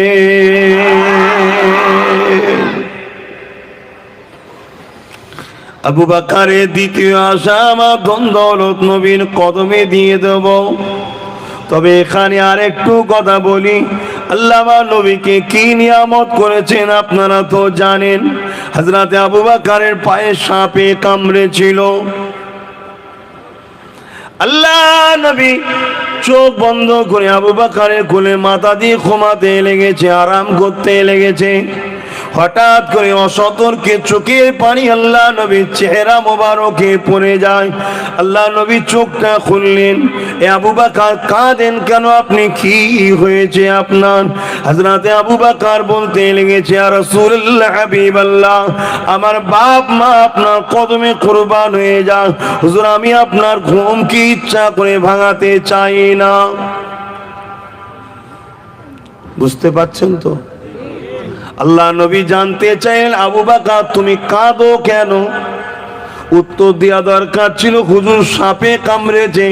আবু বকরের দ্বিতীয় আশা, আমার ধন দৌলত নবীর কদমে দিয়ে দেব। তবে এখানে আর একটু কথা বলি, আল্লাহ নবীকে কি নিয়ামত করেছেন আপনারা তো জানেন। হযরত আবু বকরের পায়ে সাপে কামড়েছিল। আল্লাহ নবী চোখ বন্ধ করে আবু বকরের কোলে মাথা দিয়ে ঘুমাতে লেগেছে, আরাম করতে লেগেছে। হঠাৎ করে অসতর্কে চোখের পানি আল্লাহ নবীর চেহারা মোবারকে পড়ে যায়। আল্লাহ নবী চোখটা খুললেন। এ আবু বকর কাঁদেন কেন, আপনি কি হয়েছে আপনার? হযরতে আবু বকর বলতে লেগেছে, ইয়া রাসূলুল্লাহ হাবিবাল্লাহ, আমার বাপ মা আপনার কদমে কুরবান হয়ে যান। হুজুর, আমি আপনার ঘুমকে ইচ্ছা করে ভাঙাতে চাই না। বুঝতে পারছেন তো? আল্লাহ নবী জানতে চাইলেন, আবু বকর তুমি কাঁদো কেন? উত্তর দেওয়া দরকার ছিল, হুজুর সাপে কামড়েছে,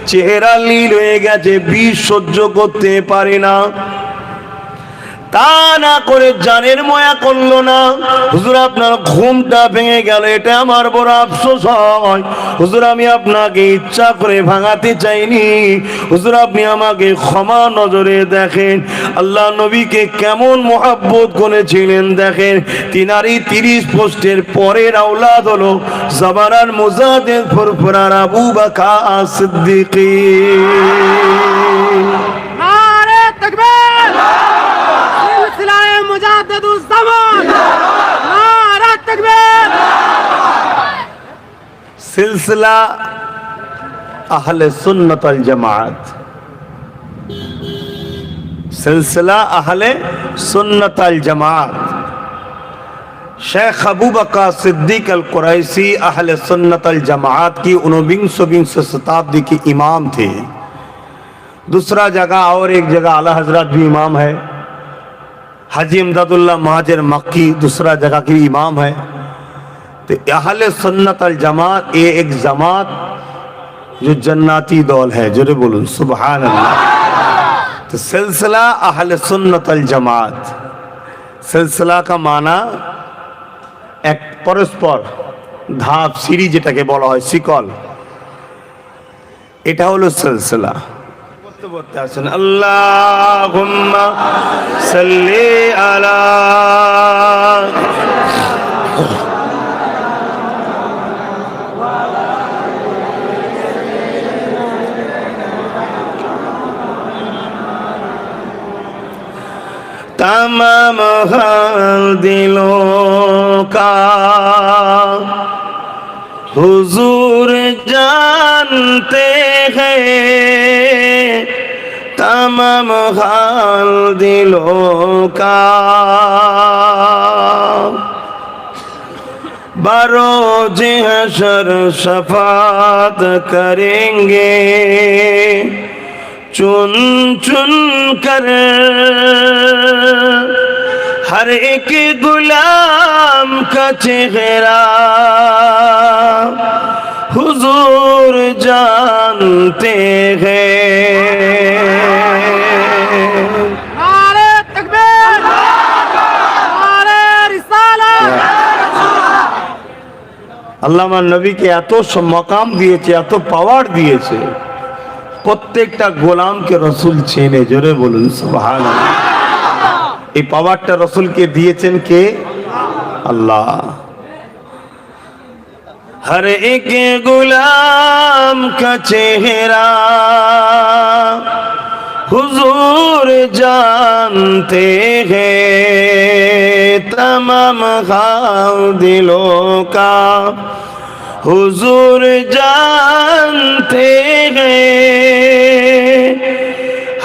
চেহারা নীল হয়ে গেছে, বিষ সহ্য করতে পারে না। তা না করে জানের ময়া করলো না। হুজুর আপনার ঘুমটা ভেঙে গেল, এটা আমার বড় আফসোস হয়। হুজুর আমি আপনাকে ইচ্ছা করে ভাঙাতে চাইনি। হুজুর আপনি আমাকে ক্ষমা নজরে দেখেন। আল্লাহ নবীকে কেমন মহব্বত করেছিলেন দেখেন। তিনারই 30 পোস্টের পরের আওলাদ হলো জামানার মুজাহিদ ফুরফুরার আবু বকর সিদ্দিক। নারে তাকবীর, সিলসিলায়ে মুজাদ্দিদুজ জামান, নারে তাকবীর। সিলসিলা আহলে সুন্নাত ওয়াল জামাত, सिलसिला अहले सुन्नत अल जमात। शेख अबू बकर सिद्दीक अल कुरैशी अहले सुन्नत अल जमात की 19वीं शताब्दी के इमाम थे। दूसरा जगह और एक जगह आला हजरत भी इमाम है। हाजी इमदादुल्लाह महाजिर मक्की दूसरा जगह की इमाम है। तो अहले सुन्नत अल जमात ये एक जमात जो जन्नती दौल है, जो बोलूं सुभान अल्लाह। तो सिलसिला अहले सुन्नत अल जमात, सिलसिला का माना एक परस्पर धाप सीढ़ी যেটাকে বলা হয় শিকল, এটা হলো সিলসিলা। বলতে বলতে আসেন আল্লাহুম্মা সাল্লি আলা तमाम हाल दिलों का हुजूर जानते हैं, तमाम हाल दिलों का बरोज़े हशर शफात करेंगे चुन चुन कर हर एक गुलाम का चेहरा हुजूर जानते हैं। नारे तकबीर, नारे रिसालत। আল্লামা নবীকে এত মকাম দিয়েছে, এত পাওয়ার দিয়েছে, প্রত্যেকটা গোলামকে রসুল চেনে। জোরে বলুন সুবহানাল্লাহ। এই পাওয়ারটা রসুলকে দিয়েছেন কে? আল্লাহ। हर एक गुलाम का चेहरा हुजूर जानते हैं, तमाम खाल दिलों का हुजूर जानते हैं,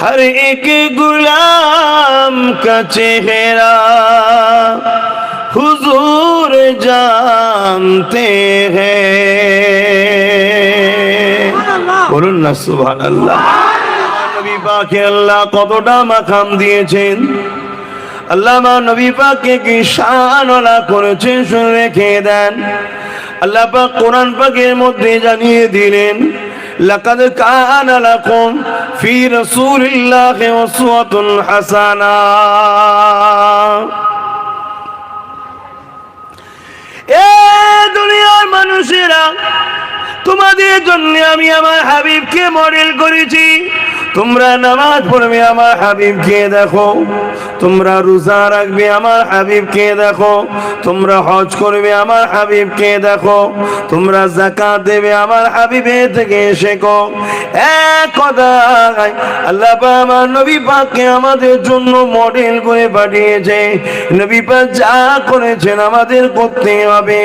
हर एक गुलाम का चेहरा हुजूर जानते हैं। बोलুন না সুবহানাল্লাহ। নবী পাকে আল্লাহ কতটা মাকাম দিয়েছেন, আল্লামা নবী পাককে কি শানওয়ালা করেছেন শুনে রেখে দেন। আল্লাহ পাক কোরআন পাকের মধ্যে জানিয়ে দিলেন, লাকাদ কানা লাকুম ফি রাসূলিল্লাহি উসওয়াতুন হাসানাহ। এ দুনিয়ার মানুষেরা, তোমাদের জন্য আমি আমার হাবিবকে মডেল করেছি। তোমরা নামাজ পড়বে আমার হাবিবকে দেখো, তোমরা রোজা রাখবে আমার হাবিবকে দেখো, তোমরা হজ করবে আমার হাবিবকে দেখো, তোমরা যাকাত দেবে আমার হাবিবের থেকে শেখো। এক কথায় আল্লাহ পাক আমার নবী পাককে আমাদের জন্য মডেল করে পাঠিয়েছে। নবী পাক যা করেছেন আমাদের করতে হবে।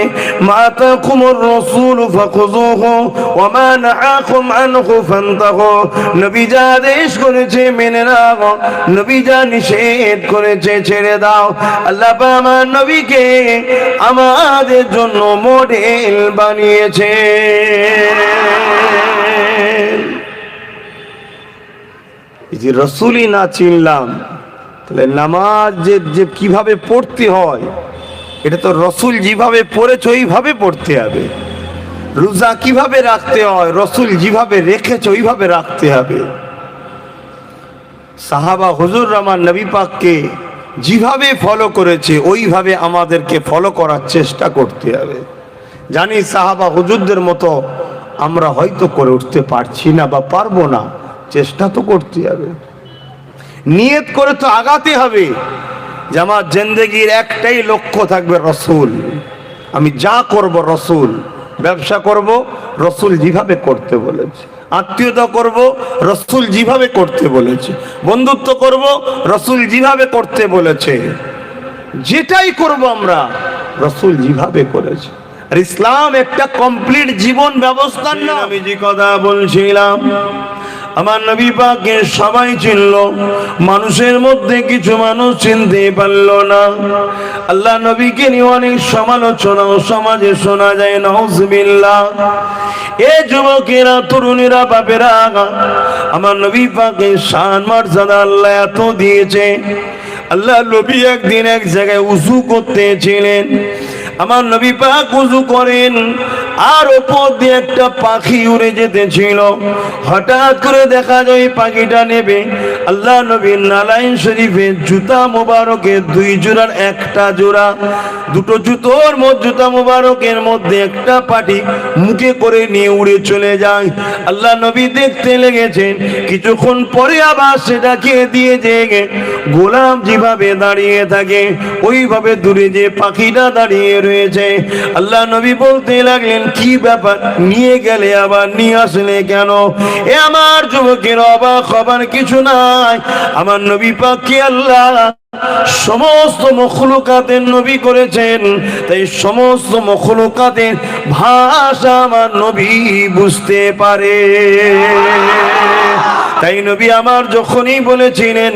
মাতাকুমুর রাসূল ফাখুযুহু ওয়া মা নাহাকুম আনহু ফান্তাহু। নবী যা আদেশ করেছে মেনে নাও, নবী যা নিষেধ করেছে ছেড়ে দাও। আল্লাহ পাক আমার নবীকে আমাদের জন্য মডেল বানিয়েছে। যে রসুলই না চিনলাম তাহলে নামাজ যে কিভাবে পড়তে হয় এটা তো রসুল যেভাবে পড়েছে ওইভাবে পড়তে হবে। রোজা কিভাবে রাখতে হয় রসুল যেভাবে রেখেছে ওইভাবে রাখতে হবে। সাহাবা হুজুর রহমান নবী পাককে যেভাবে ফলো করেছে ওইভাবে আমাদেরকে ফলো করার চেষ্টা করতে হবে। জানি সাহাবা হুজুরদের মতো আমরা হয়তো করে উঠতে পারছি না বা পারবো না, চেষ্টা তো করতে হবে, নিয়ত করে তো আগাতে হবে যে আমার জিন্দেগির একটাই লক্ষ্য থাকবে রসুল। আমি যা করব রসুল, ব্যবসা করব রসুল যেভাবে করতে বলেছে, আত্মীয়তা করব রসুল যেভাবে করতে বলেছে, বন্ধুত্ব করব রসুল যেভাবে করতে বলেছে, যেটাই করব আমরা রসুল যেভাবে করেছে। আর ইসলাম একটা কমপ্লিট জীবন ব্যবস্থা না। আমি যে কথা বলছিলাম আমার নবী পাককে সবাই চিনল, মানুষের মধ্যে কিছু মানুষ চিনতে পারল না। আল্লাহ নবীকে নিয়ে অনেক সমালোচনা সমাজে শোনা যায়, নাউজুবিল্লাহ। এ যুবকেরা, তরুণীরা, বাপেরা, আমার নবী পাকের শান মর্যাদা আল্লাহ এত দিয়েছে। আল্লাহ নবী একদিন এক জায়গায় উযু করতেছিলেন। আমার নবী পাক উযু করেন, আর ওপর দিয়ে একটা পাখি উড়ে যেতেছিল। হঠাৎ করে দেখা যায় পাখিটা নেবে আল্লাহ নবীর নালাইন শরীফে জুতা মোবারকের দুই জোড়ার একটা জোড়া, দুটো জুতোর মধ্যে জুতা মোবারকের মধ্যে একটা পাখি মুখে করে নিয়ে উড়ে চলে যায়। আল্লাহ নবী দেখতে লেগেছেন। কিছুক্ষণ পরে আবার সেটাকে দিয়ে জেগে গোলাম যেভাবে দাঁড়িয়ে থাকে ওইভাবে দূরে যে পাখিটা দাঁড়িয়ে রয়েছে। আল্লাহ নবী বলতে লাগলেন, কি ব্যাপার, নিয়ে গেলে আবার নিয়ে আসলে কেন? এ আমার যুবকের অবাক হবার কিছু নাই। আমার নবী পাককে আল্লাহ সমস্ত মখলুকাতের নবী করেছেন, তাই সমস্ত মখলুকাতের ভাষা আমার নবী বুঝতে পারে। তাই নবী আমার যখনই বলেছিলেন,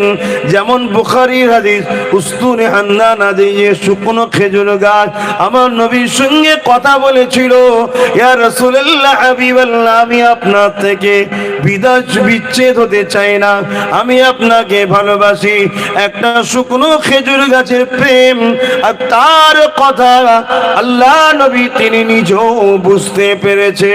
যেমন বুখারীর হাদিস, উস্তুনে হান্নান হাদিসে শুকনো খেজুর গাছ আমার নবীর সঙ্গে কথা বলেছিল, ইয়া রাসূলুল্লাহ, হাবিবাল্লাহ, আমি আপনার থেকে বিচ্ছেদ হতে চাই না, আমি আপনাকে ভালোবাসি। একটা শুকনো খেজুর গাছের প্রেম আর তার কথা আল্লাহ নবী তিনি নিজেও বুঝতে পেরেছে।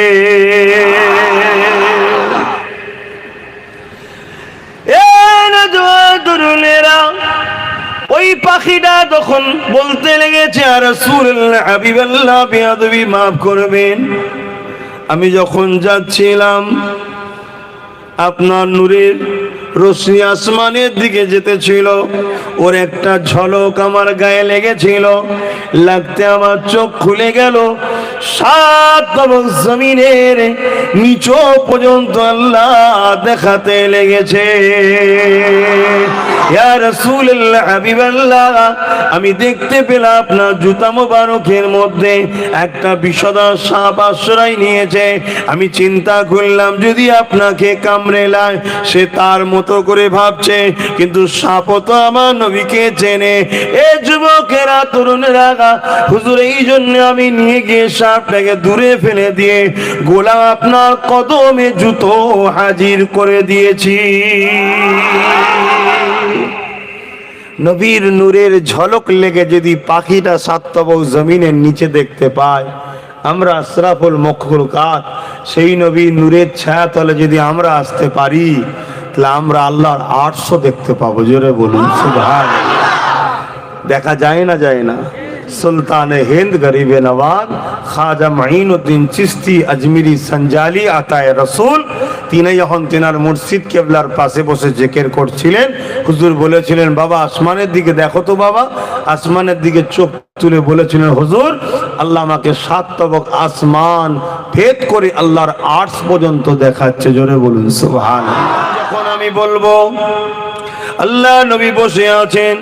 ওই পাখিটা তখন বলতে লেগেছে, আর রাসূলুল্লাহ, হাবিবাল্লাহ, বেয়াদবি মাফ করবেন, আমি যখন যাচ্ছিলাম আপনার নূরের রশ্মি আসমানের দিকে যেতেছিল, ওর একটা ঝলক আমার গায়ে লেগেছিল, লাগতে আমার চোখ খুলে গেল। সাত জমিনের নিচ পর্যন্ত আল্লাহ দেখাতে লেগেছে। ইয়া রাসূলুল্লাহ, হাবিবাল্লাহ, আমি দেখতে পেলাম আপনার জুতা মোবারকের মধ্যে একটা বিষধর সাপ আশ্রয় নিয়েছে। আমি চিন্তা করলাম যদি আপনাকে কামড়ে লায়, সে তার মতো করে ভাবছে, কিন্তু সাপও তো আমার নবীকে চেনে। এ যুবকেরা, তরুণেরা, হুজুর, এই জন্য আমি নিয়ে গিয়ে সাপটাকে দূরে ফেলে দিয়ে গোলাম আপনার কদমে জুতো হাজির করে দিয়েছি। নবীর নূরের ঝলক লেগে যদি পাখিটা সাতবক জমিনের নিচে দেখতে পায়, আমরা আশরাফুল মখলুকাত সেই নবীর নূরের ছায়া তলে যদি আমরা আসতে পারি, তাহলে আমরা আল্লাহর 800 দেখতে পাবো। জোরে বলুন সুবহানাল্লাহ। দেখা যায় না, যায় না। সুলতানে হিন্দ গরিবে নওয়াজ খাজা মাইনুদ্দিন চিস্তি আজমিরি সঞ্জালি আতায়ে রসুল তিনি যখন তেনার মসজিদ কেবলার পাশে বসে জিকির করছিলেন, হুজুর বলেছিলেন, বাবা আসমানের দিকে দেখো তো বাবা। আসমানের দিকে চোখ তুলে বলেছিলেন, হুজুর আল্লাহ আমাকে 7 তবক আসমান ভেদ করে আল্লাহর আরশ পর্যন্ত দেখাচ্ছে। জোরে বলুন সুবহানাল্লাহ। যখন আমি বলবো আল্লাহ নবী বসে আছেন,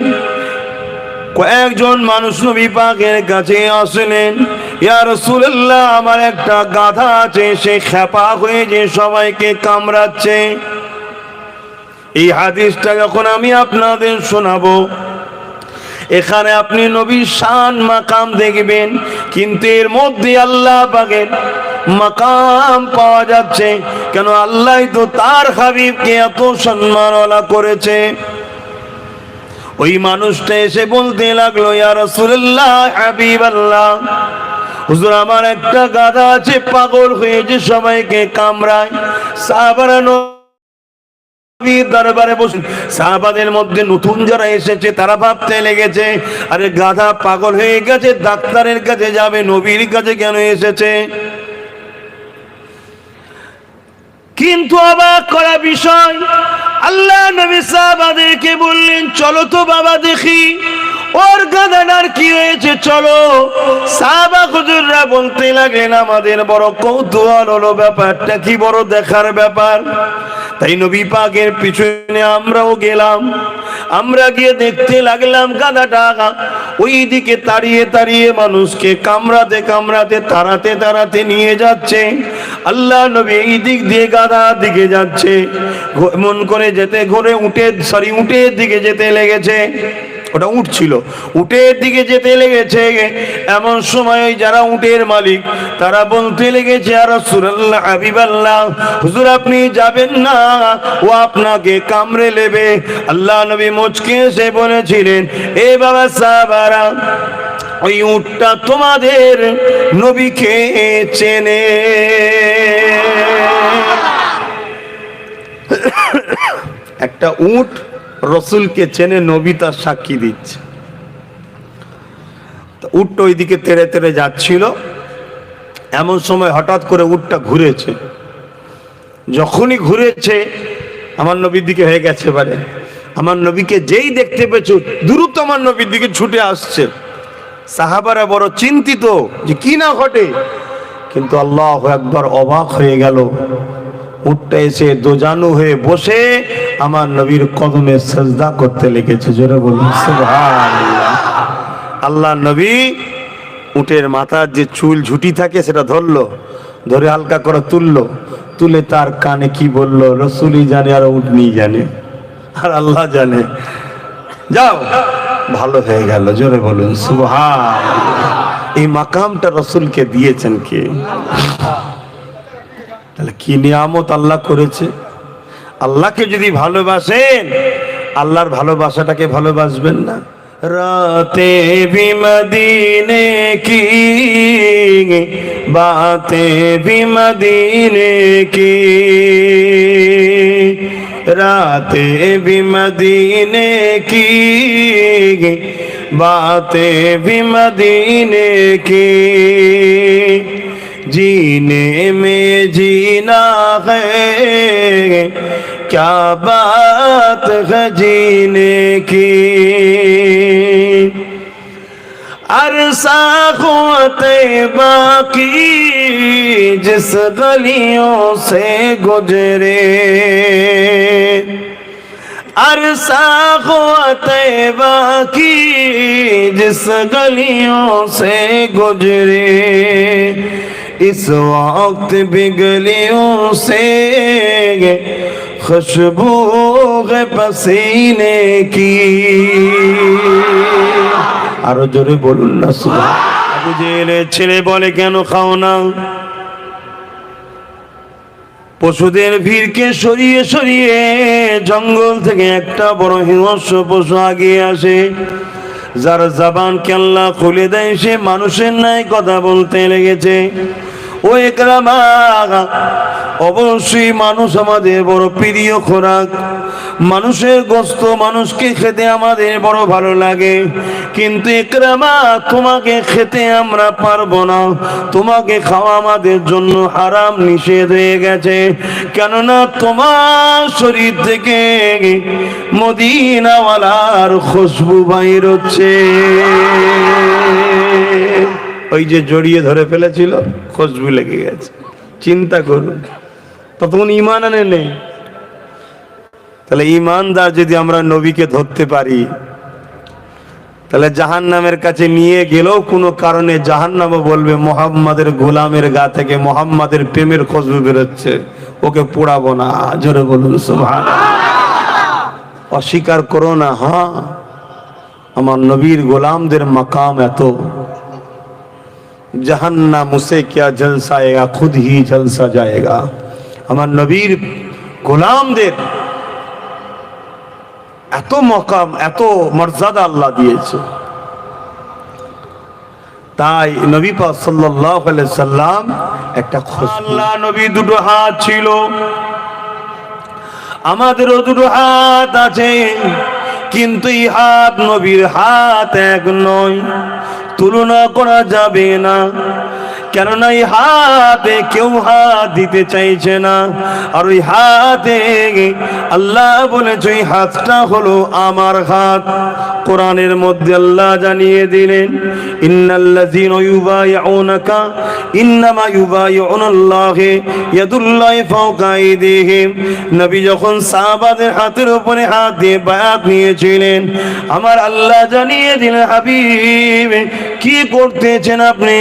কয়েকজন মানুষ নবী পাকের কাছে আসলেন, ইয়া রাসূলুল্লাহ আমার একটা গাধা আছে, সে খেপা হয়ে যে সবাইকে কামড়াচ্ছে। এই হাদিসটা যখন আমি আপনাদের শোনাবো, এখানে আপনি নবীর শান মাকাম দেখবেন, কিন্তু এর মধ্যে আল্লাহ পাকের মাকাম পাওয়া যাচ্ছে। কেন? আল্লাহ তো তার হাবিবকে এত সম্মানওয়ালা করেছে। ওই মানুষটা এসে বলতে লাগলো, ইয়া রাসূলুল্লাহ হাবিবাল্লাহ, হুজুর আমার একটা গাধা আছে, পাগল হয়ে যে সবাইকে কামড়ায়। সাহাবারা নবীর দরবারে বসে, সাহাবাদের মধ্যে নতুন যারা এসেছে তারা ভাবতে লেগেছে, আরে গাধা পাগল হয়ে গেছে, ডাক্তারের কাছে যাবে, নবীর কাছে কেন এসেছে? কিন্তু অবাক করা বিষয়, আল্লাহ নবী সাহাবাদেরকে বললেন, চলো তো বাবা দেখি ওর গাধাটার কি হয়েছে, চলো। সাহাবা হুজুররা বলতে লাগলেন, আমাদের বড় কৌতূহল হলো, ব্যাপারটা কি বড় দেখার ব্যাপার। তাই নবী পাকের পিছনে আমরাও গেলাম। আমরা গিয়ে দেখতে লাগলাম গাধাটা ওই দিকে তাড়িয়ে তাড়িয়ে মানুষকে কামড়াতে কামড়াতে তাড়াতে তাড়াতে নিয়ে যাচ্ছে। আল্লাহ নবী এই দিক দিয়ে গাধা দিকে যাচ্ছে, মন করে যেতে ঘুরে উটের দিকে যেতে লেগেছে। ওটা উট ছিল, উটের দিকে যেতে লেগেছে। এমন সময় ওই যারা উটের মালিক তারা বলতে লেগেছে, আর রাসূলুল্লাহ হাবিবাল্লাহ, হুজুর আপনি যাবেন না, ও আপনাকে কামড়ে নেবে। আল্লাহ নবী মুচকি এসে বলেছিলেন, এ বাবা সাহাবারা, ওই উটটা তোমাদের নবীকে চেনে। একটা উট রসুলকে চেনে, নবী তার সাক্ষী দিচ্ছে। উটটা ওইদিকে তেড়ে তেড়ে যাচ্ছিল। এমন সময় হঠাৎ করে উটটা ঘুরেছে। যখনই ঘুরেছে আমার নবীর দিকে হয়ে গেছে, বারে আমার নবীকে যেই দেখতে পেয়েছে দ্রুত আমার নবীর দিকে ছুটে আসছে। সাহাবারা বড় চিন্তিত যে কি না ঘটে, কিন্তু আল্লাহু আকবার, অবাক হয়ে গেল। উটটা এসে দোজানু হয়ে বসে আমার নবীর কদমে সিজদা করতে লেগেছে। জোরে বলুন সুবহানাল্লাহ। আল্লাহ নবী উটের মাথার যে চুল ঝুটি থাকে সেটা ধরলো, ধরে হালকা করে তুলে তার কানে কি বললো রসুলই জানে, আর উটনি জানে, আর আল্লাহ জানে। যাও, ভালো হয়ে গেল। জোরে বলুন সুবহানাল্লাহ। এই মাকামটা রসুলকে দিয়েছেন কে? তাহলে কি নিয়ামত আল্লাহ করেছে। আল্লাহকে যদি ভালোবাসেন, আল্লাহর ভালোবাসাটাকে ভালোবাসবেন না? রাতে ভি মদিনে কি বাতে ভি মদিনে কি, রাতে ভি মদিনে কি বাতে ভি মদিনে কি, जीने में जीना है क्या बात है जीने की, अरसा ख्वाते बाकी जिस गलियों से गुजरे, अरसा ख्वाते बाकी जिस गलियों से गुजरे, इस वक्त भी गलियों से खुशबू है पसीने की। আরো জোরে বলুন না সুবহানাল্লাহ। আবু জেহেলের ছেলে বলে, কেন খাও না? পশুদের ভিড়কে সরিয়ে সরিয়ে জঙ্গল থেকে একটা বড় হিংস্র পশু আগিয়ে আসে। যার জবানকে আল্লাহ খুলে দেয়, সে মানুষের ন্যায় কথা বলতে লেগেছে। ও একরামা, অবশ্যই মানুষ আমাদের বড় প্রিয় খোরাক, মানুষের গোশত মানুষকে খেতে আমাদের বড় ভালো লাগে, কিন্তু একরামা তোমাকে খেতে আমরা পারবো না, তোমাকে খাওয়া আমাদের জন্য হারাম, নিষেধ হয়ে গেছে। কেননা তোমার শরীর থেকে মদিনাওয়ালার খুশবু বাইর হচ্ছে। ওই যে জড়িয়ে ধরে ফেলেছিল, খুশবু লেগে গেছে। চিন্তা করুন, তখন ঈমান আনে নেই। তাহলে ঈমানদার যদি আমরা নবীকে ধরতে পারি, তাহলে জাহান্নামের কাছে নিয়ে গেলেও কোনো কারণে জাহান্নামও বলবে মুহাম্মাদের গোলামের গা থেকে মুহাম্মাদের প্রেমের খুশবু বেরোচ্ছে, ওকে পোড়াবো না। জোরে বলুন সুবহানাল্লাহ। অস্বীকার করো না। হ্যাঁ, আমার নবীর গোলামদের মাকাম এত, जहन्नम उसे क्या जलसाएगा, खुद ही जलसा जाएगा। আমার নবীর গোলামদের এত মকাম, এত মর্যাদা আল্লাহ দিয়েছে। তাই নবী পাক সাল্লাল্লাহু আলাইহি সাল্লাম একটা খুশবু। আল্লাহ নবী দুটো হাত ছিল, আমাদেরও দুটো হাত আছে, কিন্তু এই হাত নবীর হাত এক নয়, তুলনা করা যাবে না। কেননা এই হাতে কেউ হাত দিতে চাইছে না, আর ওই হাতে আল্লাহ বলেছে ওই হাতটা হলো আমার হাত। কোরআনের মধ্যে আল্লাহ জানিয়ে দিলেন, ইন্নাল্লাযীনা ইউবাইউনাকা ইন্নামা ইউবাইউনাল্লাহু ইয়াদুল্লাহি ফাওকা আইদিহিম। নবী যখন সাহাবাদের হাতের উপরে হাত দিয়ে বায়াত নিয়েছিলেন, আমার আল্লাহ জানিয়ে দিলেন, হাবিব কি করতেছেন আপনি?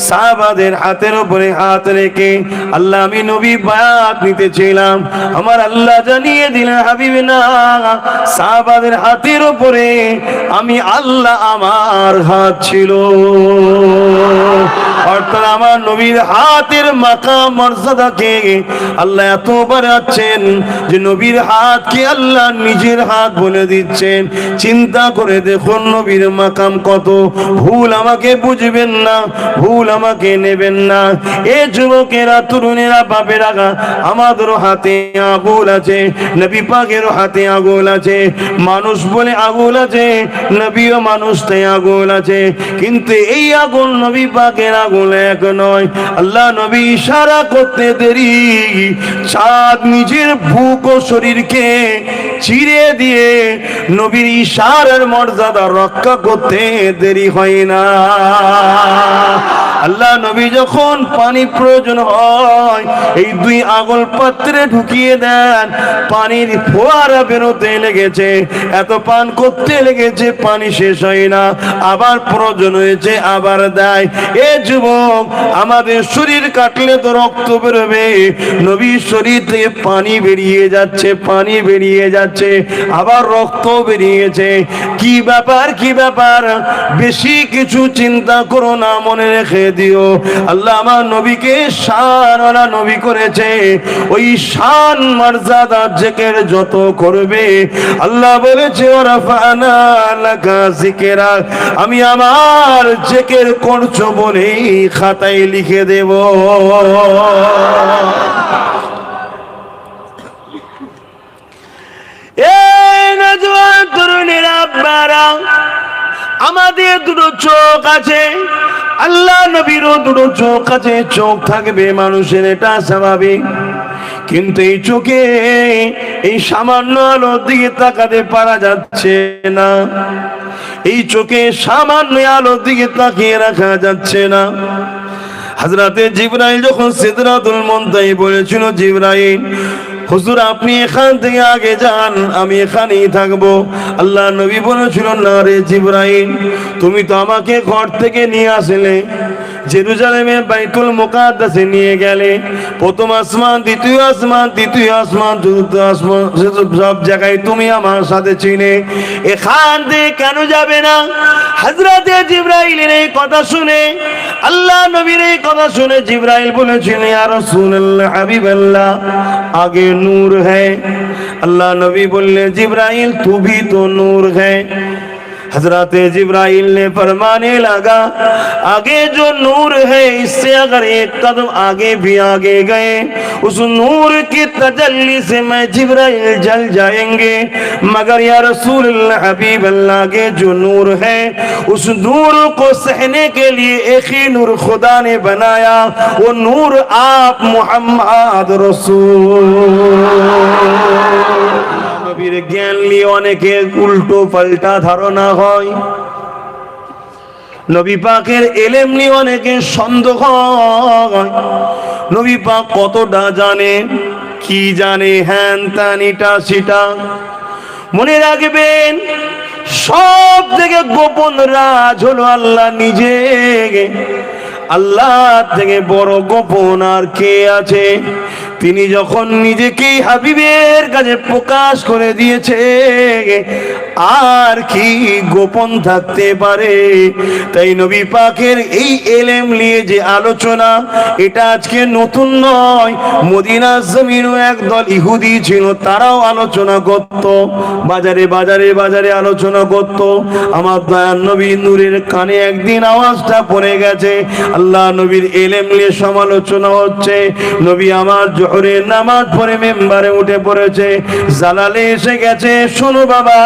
সাহাবাদের হাতের উপরে হাত রেখে আল্লাহ আমি নবী বায়াত নিতেছিলাম। আমার আল্লাহ জানিয়ে দিলেন, হাবিব না, সাহাবাদের হাতের উপরে আমি আল্লাহ আমার হাত ছিল। অর্থাৎ আমার নবীর হাতের মাকাম মর্যাদাকে আল্লাহ এত বাড়াচ্ছেন যে নবীর হাতকে আল্লাহ নিজের হাত বলে দিচ্ছেন। চিন্তা করে দেখুন নবীর মাকাম কত। ভুল আমাকে বুঝবেন না, ভুল আমাকে নেবেন না। এ যুবকেরা, তরুণেরা, বাপেরা, আমাদের হাতে আগুল আছে, নবী পাকের হাতে আগুল আছে। মানুষ বলে আগুল আছে, নবীও মানুষ তাই আগুল আছে, কিন্তু এই আগুন নবী পাকের আগুন এক নয়। আল্লাহ নবী ইশারা করতে দেরি, চাঁদ নিজের বুক ও শরীরকে চিরে দিয়ে নবীর ইশারার মর্যাদা রক্ষা করতে দেরি হয় না। আল্লাহ নবী যখন পানি প্রয়োজন হয়, এই দুই আঙুল পাত্রে ঢুকিয়ে দেন, পানির ফোয়ারা বেরোতে লেগেছে, এত পান করতে লেগেছে, পানি শেষ হয় না, আবার প্রয়োজন হয়েছে, আবার দেয়। এ যুবক, আমাদের শরীর কাটলে তো রক্ত বেরোবে, নবীর শরীর থেকে পানি বেরিয়ে যাচ্ছে, পানি বেরিয়ে যাচ্ছে, আবার রক্ত বেরিয়েছে। কি ব্যাপার, কি ব্যাপার? বেশি কিছু চিন্তা করো না, মনে রেখে দিও, আল্লাহ আমার নবীকে শানওয়ালা নবী করেছে। ওই শান মর্যাদা জিকির যত করবে, আল্লাহ বলেছে ওয়ারাফানা লাকা যিকরা, আমি আমার জিকির করছো বলেই খাতায় লিখে দেব। এই নওজোয়ান তরুণেরা, আপনারা, আমাদের দুটো চোখ আছে, আল্লাহ নবীরও দুটো চোখ আছে। চোখ থাকবে মানুষের, এটা স্বাভাবিক, কিন্তু এই চোখে এই সামান্য আলোর দিকে তাকাতে পারা যাচ্ছে না, এই চোখে সামান্য আলোর দিকে তাকিয়ে রাখা যাচ্ছে না। হযরতে জিবরাইল যখন সিদরাতুল মুনতাহি বলেছিল, জিবরাইল হুজুর আপনি এখান থেকে আগে যান, আমি এখানেই থাকবো। আল্লাহ নবী বলেছিল, না রে জিবরাইল, তুমি তো আমাকে ঘর থেকে নিয়ে আসলে, জেরুজালেমে বাইতুল মুকাদ্দাসে নিয়ে গেলে, প্রথম আসমান, দ্বিতীয় আসমান, তৃতীয় আসমান, চতুর্থ আসমান, সব জায়গায় তুমি আমার সাথে ছিলে, এখান থেকে কেন যাবে না? হযরতে জিবরাইলের এই কথা শুনে, আল্লাহ নবীর এই কথা শুনে জিবরাইল বলেছিল, ইয়া রাসূলুল্লাহ, হাবিবাল্লাহ, আগে নূর है। अल्लाह नबी बोले, जिब्राइल तू भी तो नूर है। हजरत जिब्राइल ने फरमाने लगा, आगे जो नूर है इससे अगर एक कदम आगे भी आगे गए उस नूर की तजल्ली से मैं जिब्राइल जल जाएंगे, मगर या रसूल अल्लाह हबीब अल्लाह के जो नूर है उस नूर को सहने के लिए एक ही नूर खुदा ने बनाया, वो नूर आप मोहम्मद रसूल। নবীর জ্ঞান নিয়ে অনেকে উল্টো পাল্টা ধারণা হয়, নবী পাকের ইলম নিয়ে অনেকে সন্দেহ হয়, নবী পাক কতটা জানে, কি জানে, হ্যান ত্যান এটা সেটা। মনে রাখবেন সব থেকে গোপন রাজ হলো আল্লাহ নিজে। আল্লাহ থেকে বড় গোপন আর কে আছে? তিনি যখন নিজেকে হাবিবের কাছে প্রকাশ করে দিয়েছে, আর কি গোপন থাকতে পারে? তাই নবী পাকের এই ইলম নিয়ে যে আলোচনা, এটা আজকে নতুন নয়। মদিনার জমিনও একদল ইহুদি ছিল, তারাও আলোচনা করত, বাজারে বাজারে বাজারে আলোচনা করত। আমার দয়ার নবী নূরের কানে একদিন আওয়াজটা পড়ে গেছে, আল্লাহ নবীর ইলম নিয়ে সমালোচনা হচ্ছে। নবী আমার জোহরের নামাজ পড়ে মেম্বারে উঠে পড়েছে, জালালে এসে গেছে। শোনো বাবা,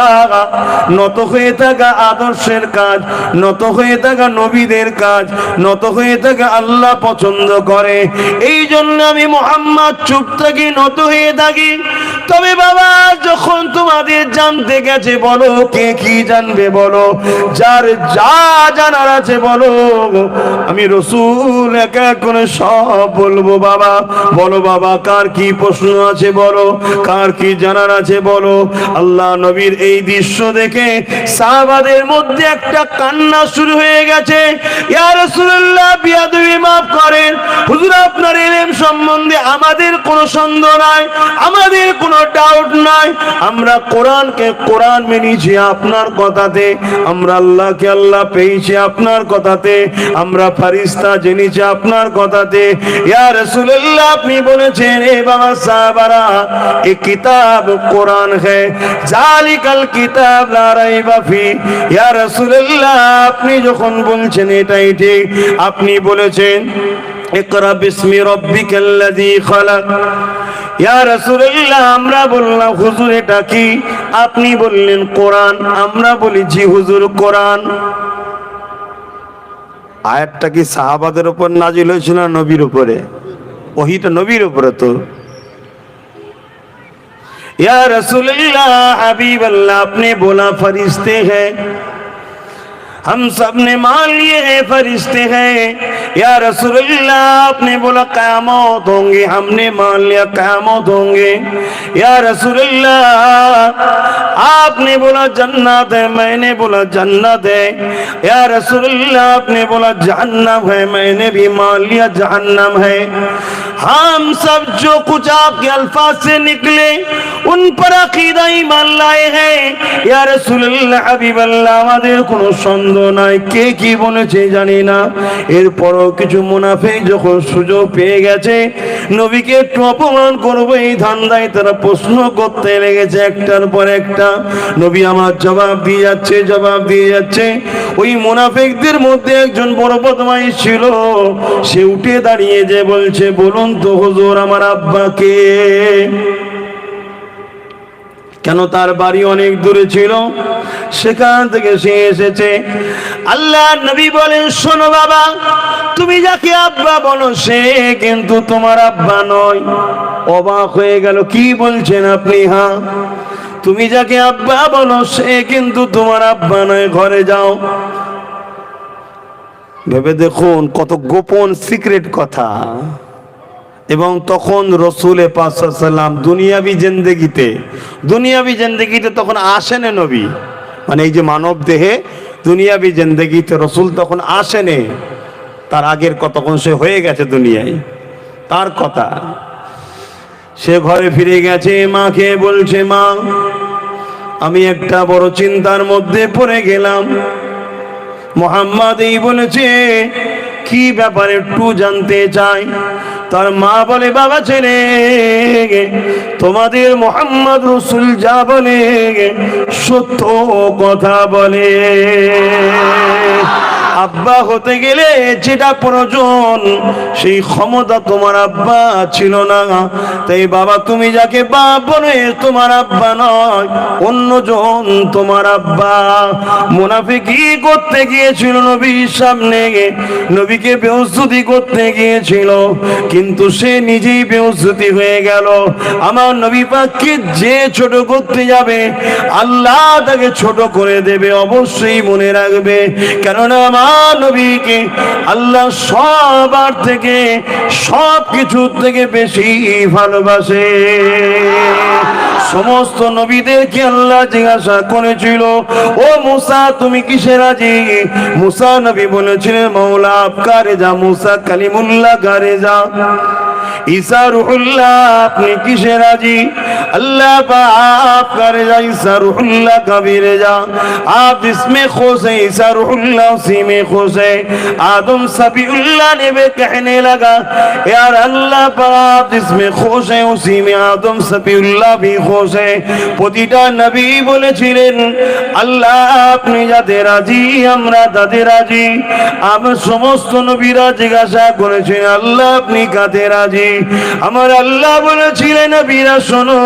নত হয়ে থাকা আদর্শের কাজ, নত হয়ে থাকা নবীদের কাজ, নত হয়ে থাকা আল্লাহ পছন্দ করে। এই জন্য আমি মুহাম্মদ চুপ থাকি, নত হয়ে থাকি। তবে বাবা যখন তোমাদের জানতে গেছে, বলো কে কি জানবে বলো, যার যা জানার আছে বলো, আমি রসুল এক এক করে সব বলবো। বাবা বলো, বাবা কার কি প্রশ্ন আছে বলো, কার কি জানার আছে বলো। আল্লাহ নবীর এই দৃশ্য দেখে সাহাবাদের মধ্যে একটা কান্না শুরু হয়ে গেছে। ইয়া রাসূলুল্লাহ, বিয়াদবি মাফ করেন, হুজুর আপনার ইলম সম্বন্ধে আমাদের কোনো সন্দেহ নাই, আমাদের কোনো ডাউট নাই। আমরা কোরআনকে কোরআন মেনেছি আপনার কথাতে, আমরা আল্লাহকে আল্লাহ পেয়েছি আপনার কথাতে, আমরা ফারিস্তা জেনেছি আপনার কথাতে। ইয়া রাসূলুল্লাহ, আপনি বলেছেন এ বাবা সাহাবারা, এই কিতাব কোরআন है, জালিকাল কিতাব লা রাইবা ফি। ইয়া রাসূলুল্লাহ, আপনি যখন বলছেন এটাই ঠিক, আপনি বলেছেন ইকরা বিসমি রাব্বিকাল্লাযী খালাক। ইয়া রাসূলুল্লাহ, আমরা বললাম হুজুর এটা কি? আপনি বললেন কোরআন। আমরা বলি জি হুজুর কোরআন। আয়াতটা কি সাহাবাদের উপর নাজিল হয়েছিল না নবীর উপরে? ওহিটা নবীর উপরে তো। या रसूल अल्लाह हबीब अल्लाह, आपने बोला फरिश्ते हैं, हम सब ने मान लिए हैं फरिश्ते हैं। या रसूल अल्लाह, आपने बोला क़यामत होंगे, हमने मान लिया क़यामत होंगे। या रसूल अल्लाह, आपने बोला जन्नत है, मैंने बोला जन्नत है। या रसूल अल्लाह, आपने बोला जहन्नम है, मैंने भी मान लिया जहन्नम है। हम सब जो कुछ आपके अल्फाज से निकले उन पर अकीदा ईमान लाए हैं। या रसूल अल्लाह हबीब अल्लाह, আমাদের কোনো সন্দেহ নাই কে কি বলেছে জানি না। এরপরও কিছু মুনাফিক যখন সুযোগ পেয়ে গেছে নবীকে একটু অপমান করবে, এই ধান্দায় তারা প্রশ্ন করতে লেগেছে একটার পর একটা। নবী আমার জবাব দিয়ে যাচ্ছে, জবাব দিয়ে যাচ্ছে। ওই মুনাফিকদের মধ্যে একজন বড় বদমাইশ ছিল, সে উঠে দাঁড়িয়ে যে বলছে, বলুন তো হুজুর আমার আব্বাকে। কেন? তার বাড়ি অনেক দূরে ছিল, সেখান থেকে সে এসেছে। আল্লাহ নবী বলেন, শোনো বাবা, তুমি যাকে আব্বা বলো সে কিন্তু তোমার আব্বা নয়। অবাক হয়ে গেল, কি বলছেন আপনি? হ্যাঁ, তুমি যাকে আব্বা বলো সে কিন্তু তোমার আব্বা নয়, ঘরে যাও। ভেবে দেখুন কত গোপন সিক্রেট কথা। এবং তখন রসুলে পাক সাল্লাল্লাহু আলাইহি ওয়াসাল্লাম দুনিয়াবি জিন্দেগিতে তখন আসেন নবী, মানে এই যে মানব দেহে দুনিয়াবি জিন্দেগিতে রসুল তখন আসেনে। তার আগের কতক্ষণ সে হয়ে গেছে দুনিয়ায়, তার কথা। সে ঘরে ফিরে গেছে, মাকে বলছে, মা আমি একটা বড় চিন্তার মধ্যে পড়ে গেলাম। মুহাম্মদ এই বলেছে, কি ব্যাপারে একটু জানতে চাই। তার মা বলে, বাবা ছেলে, তোমাদের মুহাম্মদ রাসূল যা বলে সত্য কথা বলে। আব্বা হতে গেলে যেটা প্রয়োজন সেই ক্ষমতা তোমার আব্বা ছিল না, তাই বাবা তুমি যাকে বাপ বলে তোমার আব্বা নয়, অন্যজন তোমার আব্বা। মুনাফিকি করতে গিয়েছিল নবীর সামনে, নবীকে বেইজ্জতি করতে গিয়েছিল, কিন্তু সে নিজেই বেইজ্জতি হয়ে গেল। আমার নবী পাককে যে ছোট করতে যাবে আল্লাহ তাকে ছোট করে দেবে, অবশ্যই মনে রাখবে। কেননা আমার নবীকে আল্লাহ সবার থেকে সব কিছুর থেকে বেশি ভালোবাসে। সমস্ত নবীদেরকে আল্লাহ জিজ্ঞাসা করেছিল, ও মুসা তুমি কিসে রাজি? মুসা নবী বলেছিলেন, মৌলা আপকা রেজা, মুসা কালিমুল্লাহ কা রেজা। ঈসা রূহুল্লাহ আপনি কিসে রাজি? अल्लाह आप करे जा, ईसा रूहुल्लाह का भी रेजा। आप जिसमें खुश है ईसा रूहुल्लाह उसी में खुश है। आदम सफीउल्लाह ने भी कहने लगा, यार अल्लाह आप जिसमें खुश है उसी में आदम सफीउल्लाह भी खुश है। প্রতিটা নবী বলেছিলেন, আল্লাহ আপনি যাতে রাজি আমরা তাতে রাজি। আমার সমস্ত নবীরা জিজ্ঞাসা করেছেন, আল্লাহ আপনি কাতে রাজি? আমার আল্লাহ বলেছিলেন, নবীরা শোনো,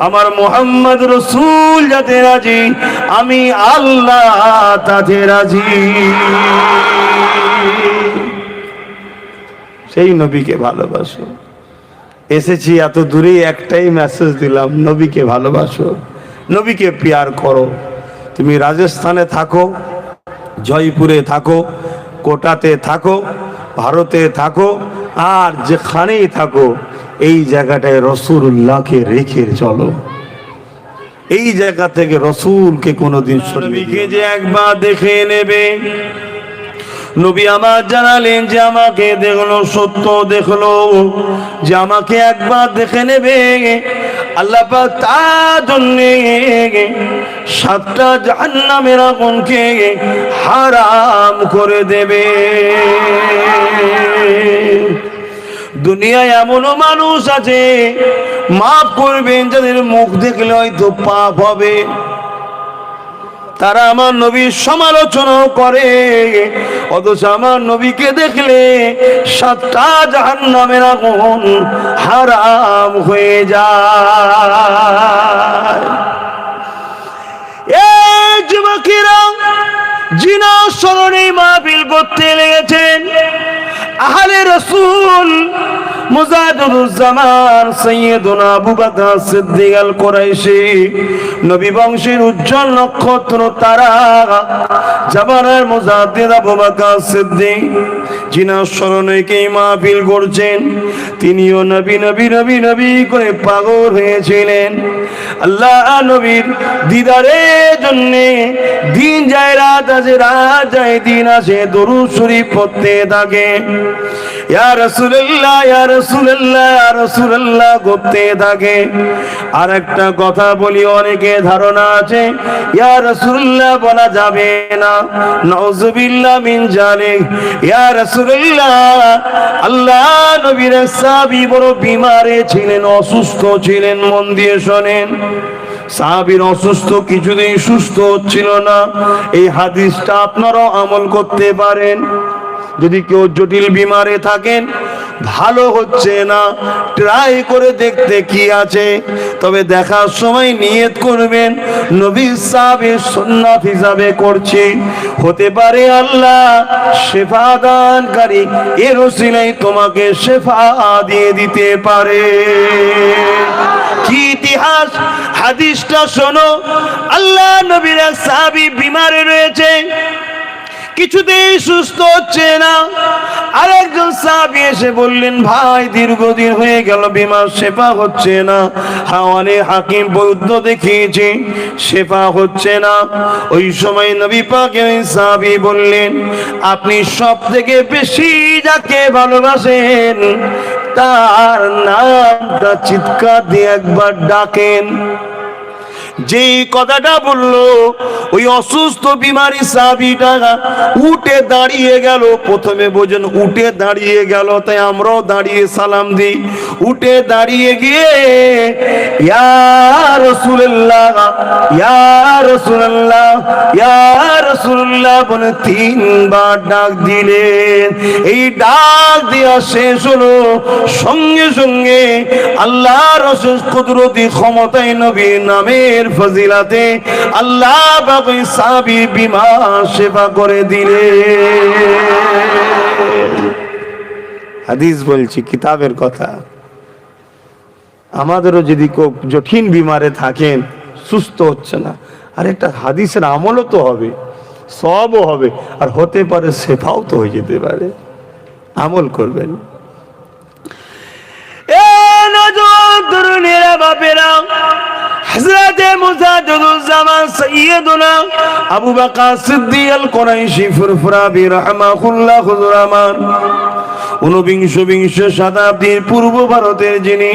আমার মুহাম্মদ রাসূল যাতে রাজি আমি আল্লাহ তাতে রাজি। সেই নবীকে ভালোবাসো। এসেছি এত দূরে, একটাই মেসেজ দিলাম, নবীকে ভালোবাসো, নবীকে প্যার করো। তুমি রাজস্থানে থাকো, জয়পুরে থাকো, কোটাতে থাকো, ভারতে থাকো, আর যেখানেই থাকো, এই জায়গাটায় রাসূলুল্লাহকে রেখে চলো। এই জায়গা থেকে রাসূলকে কোনোদিন নবীকে যে একবার দেখে নেবে। নবী আমার জানালেন যে আমাকে দেখলো, সত্য দেখলো, যে আমাকে একবার দেখে নেবে, আল্লাহ পাক তার জন্য 7টা জাহান্নামের আগুনকে হারাম করে দেবে। দুনিয়ায় এমনও মানুষ আছে, মাফ করবেন, যাদের মুখ দেখলে হয়তো পাপ হবে, তারা আমার নবীর সমালোচনাও করে, অথচ আমার নবীকে দেখলে 7টা জাহান্নামের আগুন হারাম হয়ে যায়। এই যুবকেরা জিনা স্মরণে মাহফিল করতে লেগেছেন। আহলে রাসূল মুজাদ্দিদুজ্জামান সাইয়্যিদুনা আবু বকর সিদ্দিক আল কুরাইশি, নবী বংশের উজ্জ্বল নক্ষত্র তারা জামানার মুজাদ্দিদ আবু বকর সিদ্দিক জিনা স্মরণে কে মাহফিল করছেন। তিনিও নবী নবী নবী নবী করে পাগল হয়েছিলেন। আল্লাহ নবীর দিদারের জন্য দিন যায় রাত আসে, রাত যায় দিন আসে, দরুদ শরীফ পড়তে থাকে। ইয়া রাসূলুল্লাহ ইয়া রাসূলুল্লাহ ইয়া রাসূলুল্লাহ করতে থাকে। আর একটা কথা বলি, অনেকে ধারণা আছে ইয়া রাসূলুল্লাহ বলা যাবে না, নাউযুবিল্লাহ মিন জালিক। ইয়া রাসূলুল্লাহ, আল্লাহ নবীর সাহাবী বড় বিমারে ছিলেন, অসুস্থ ছিলেন। মন দিয়ে শোনেন, সাহাবীর অসুস্থ, কিছুদিন সুস্থ হচ্ছিল না। এই হাদিসটা আপনারাও আমল করতে পারেন। যদি কেউ জটিল বিমারে থাকেন, ভালো হচ্ছে না, ট্রাই করে দেখতে কি আছে, তবে দেখার সময় নিয়ত করবেন নবী সাহাবের সুন্নাত হিসাবে করছি, হতে পারে আল্লাহ শেফা দানকারী, এর ওসিলায় তোমাকে শেফা দিয়ে দিতে পারে। কি ইতিহাস, হাদিসটা শোনো। আল্লাহ নবীর এক সাহাবী বিমারে রয়েছে, কিছুতেই সুস্থ হচ্ছে না। আরেকজন সাহাবী এসে বললেন, ভাই দীর্ঘদিন হয়ে গেল বিমার শেফা হচ্ছে না, হাওয়ানে হাকিম বৈদ্য দেখিয়েছি, শেফা হচ্ছে না। ওই সময় নবী পাক সাহাবী বললেন, আপনি সব থেকে বেশি যাকে ভালোবাসেন তার নামটা চিৎকার দিয়ে একবার ডাকেন। যেই কথাটা বললো ওই অসুস্থ বিমারি সাহাবীটা উঠে দাঁড়িয়ে গেল। প্রথমে বোঝেন উঠে দাঁড়িয়ে গেল, তাই আমরাও দাঁড়িয়ে সালাম দিই। উঠে দাঁড়িয়ে গিয়ে ইয়া রাসূলুল্লাহ, ইয়া রাসূলুল্লাহ, ইয়া রাসূলুল্লাহ বলে 3 বার ডাক দিলেন। এই ডাক দেওয়া শেষ হলো, সঙ্গে সঙ্গে আল্লাহর অশেষ কুদরতি ক্ষমতায় নবীর নামের ফজিলাতে আল্লাহ পাক ওই সাহাবীর বিমার সেবা করে দিলেন। হাদিস বলছি, কিতাবের কথা। আমাদেরও যদি কেউ জটিল বিমারে থাকেন, সুস্থ হচ্ছে না, আর একটা হাদিসের আমলও তো হবে, সবও হবে, আর হতে পারে শেফাও তো হয়ে যেতে পারে। আমল করবেন। তরুণেরা বাপেরা, হযরতে মুজাদ্দিদুজ্জামান সাইয়্যিদুনা আবু বকর সিদ্দিক আল কুরাইশি ফুরফুরাবি রাহমাহুল্লাহ হুজুরামান, ঊনবিংশ শতাব্দীর পূর্ব ভারতের যিনি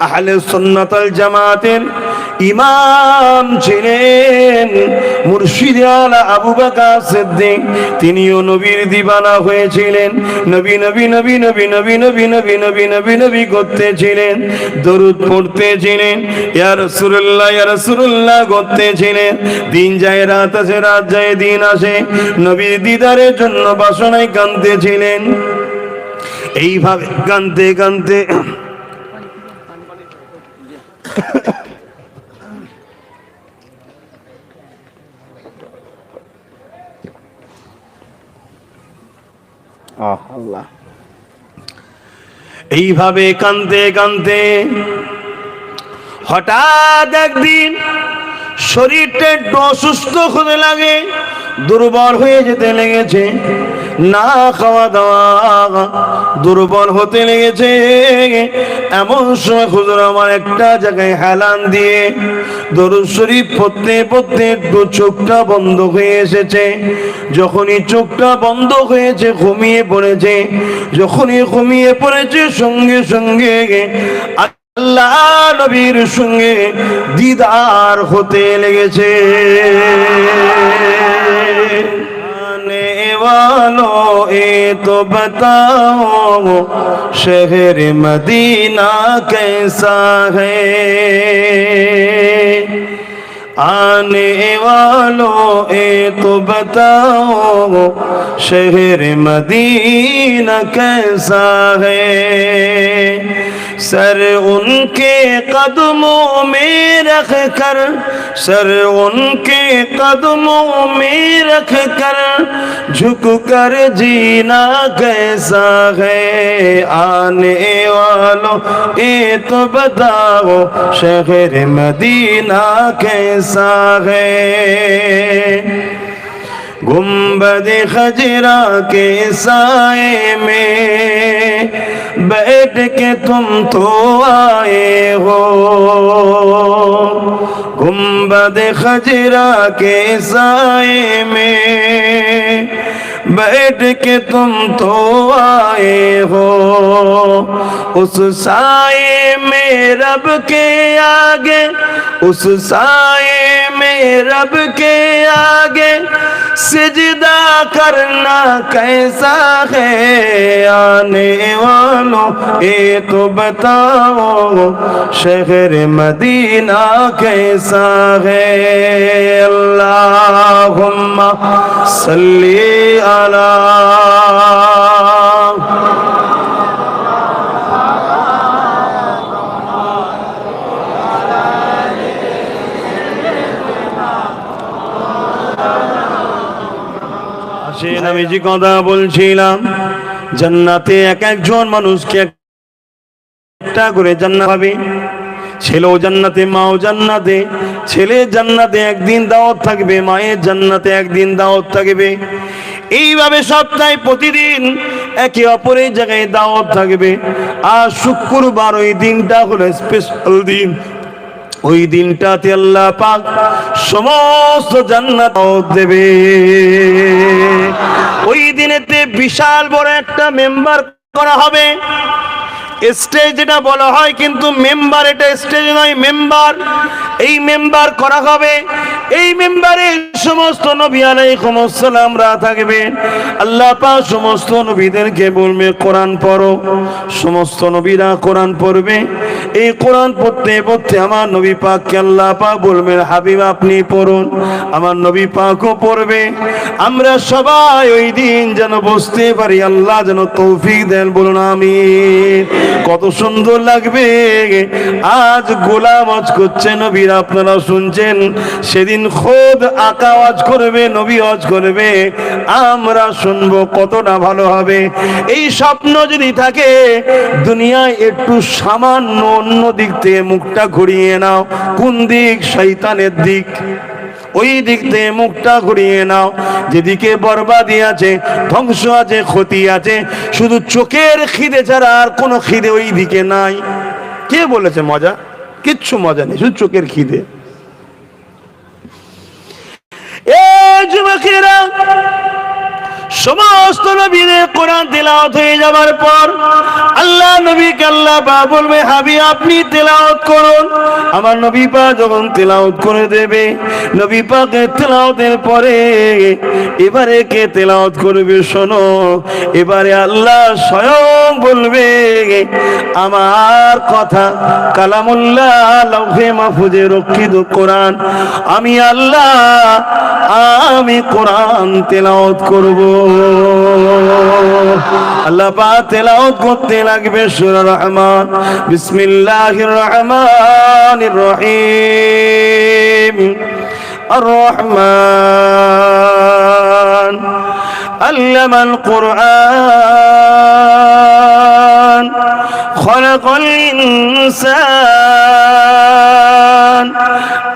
আহলে সুন্নাত ওয়াল জামাতের ইমাম ছিলেন, মুর্শিদ আলা আবু বকর সিদ্দিক, তিনিও নবীর দিওয়ানা হয়েছিলেন। নবী নবী নবী নবী নবী নবী নবী নবী নবী নবী করতেছিলেন, দরুদ পড়তেছিলেন, ইয়া রাসূলুল্লাহ ইয়া রাসূলুল্লাহ করতেছিলেন। দিন যায় রাত আসে, রাত যায় দিন আসে, নবীর দিদারের জন্য বাসনায় কাঁদতেছিলেন। এইভাবে কাঁদতে কাঁদতে আল্লাহ, এইভাবে কাঁদতে কাঁদতে হঠাৎ একদিন শরীরটা একটু অসুস্থ হতে লাগে, দুর্বল হয়ে যেতে লেগেছে, না খাওয়া দাওয়া দুর্বল হতে লেগেছে। এমন সময় হুজুর আমার একটা জায়গায় হেলান দিয়ে দরুদ শরীফ পড়তে পড়তে একটু চোখটা বন্ধ হয়ে এসেছে। যখনই চোখটা বন্ধ হয়েছে ঘুমিয়ে পড়েছে, যখনই ঘুমিয়ে পড়েছে সঙ্গে সঙ্গে আল্লাহ নবীর সঙ্গে দিদার হতে লেগেছে। आने वालों ए तो बताओ शहर मदीना कैसा है, आने वालों ए तो बताओ शहर मदीना कैसा है। सर उनके कदमों में रख कर, सर उनके कदमों में रख कर झुक कर जीना कैसा है। आने वालों ये तो बताओ शहर मदीना कैसा है। गुंबद खजरा के साए में बैठ के तुम तो आए हो, गुंबद खजरा के साए में बैठ के तुम तो आए हो। उस साए में रब के आगे, उस साए में रब के आगे सिजदा करना कैसा है। आने वालों ये तो बताओ शहर मदीना कैसा है। अल्लाहुम्मा सल्ली अला আমি যে কথা বলছিলাম, জান্নাতে এক একজন মানুষকে একটা করে জান্নাত পাবে। ছেলেও জান্নাতে, মাও জান্নাতে। ছেলে জান্নাতে একদিন দাওয়াত থাকবে, মায়ের জান্নাতে একদিন দাওয়াত থাকবে। এইভাবে সপ্তাহে প্রতিদিন একে অপরের জায়গায় দাওয়াত থাকবে। আর শুক্রবার ওই দিনটা হলো স্পেশাল দিন। ওই দিনটাতে আল্লাহ পাক সমস্ত জান্নাত দেবে। ওই দিনেতে বিশাল বড় একটা মেম্বার করা হবে। স্টেজ যেটা বলা হয়, কিন্তু মেম্বার এটা স্টেজ নয়, মেম্বার। এই মেম্বার করা হবে, এই মেম্বারে সমস্ত নবী আলাইহিস সালামরা থাকবেন। আল্লাহ পাক সমস্ত নবীদেরকে বলবে কোরআন পড়ো, সমস্ত নবীরা কোরআন পড়বে। এই কোরআন পড়তে পড়তে আমার নবী পাককে আল্লাহ পাক বলবেন হাবিব আপনি পড়ুন, আমার নবী পাকও পড়বে। আমরা সবাই ওই দিন যেন বুঝতে পারি, আল্লাহ যেন তৌফিক দেন, বলুন আমিন। কত সুন্দর লাগবে। আজ গোলাম ওয়াজ করছে, নবীরা আপনারা শুনছেন, সেদিন খোদ আকা ওয়াজ করবে, নবী ওয়াজ করবে, আমরা শুনবো, কতটা ভালো হবে। এই স্বপ্ন যদি থাকে দুনিয়ায়, একটু সামান্য অন্য দিক থেকে মুখটা ঘুরিয়ে নাও। কোন দিক? শয়তানের দিক। ওই দিক থেকে মুখটা ঘুরিয়ে নাও। যেদিকে বরবাদি আছে, ধ্বংস আছে, ক্ষতি আছে, শুধু চোখের খিদে ছাড়া আর কোনো খিদে ওই দিকে নাই। কে বলেছে মজা? কিচ্ছু মজা নেই, শুধু চোখের খিদে। এ যুবকেরা, সমস্ত নবীদের কোরআন তেলাওয়াত হয়ে যাবার পর আল্লাহ নবীকে আল্লাহ পাক বলবে হাবিব আপনি তেলাওয়াত করুন। আমার নবী পাক যখন তেলাওয়াত করে দেবে, নবী পাকের তেলাওয়াতের পরে এবারে কে তেলাওয়াত করবে শোনো। এবারে আল্লাহ স্বয়ং বলবে আমার কথা কালামুল্লাহ লাউহে মাহফুজে রক্ষিত কোরআন, আমি আল্লাহ আমি কোরআন তেলাওয়াত করব। আল্লাহ পাক তেলাওয়াত করতে লাগবে সূরা রহমান, বিসমিল্লাহির রহমানির রহিম। আর রহমান আল্লামাল কুরআন খলাকাল ইনসান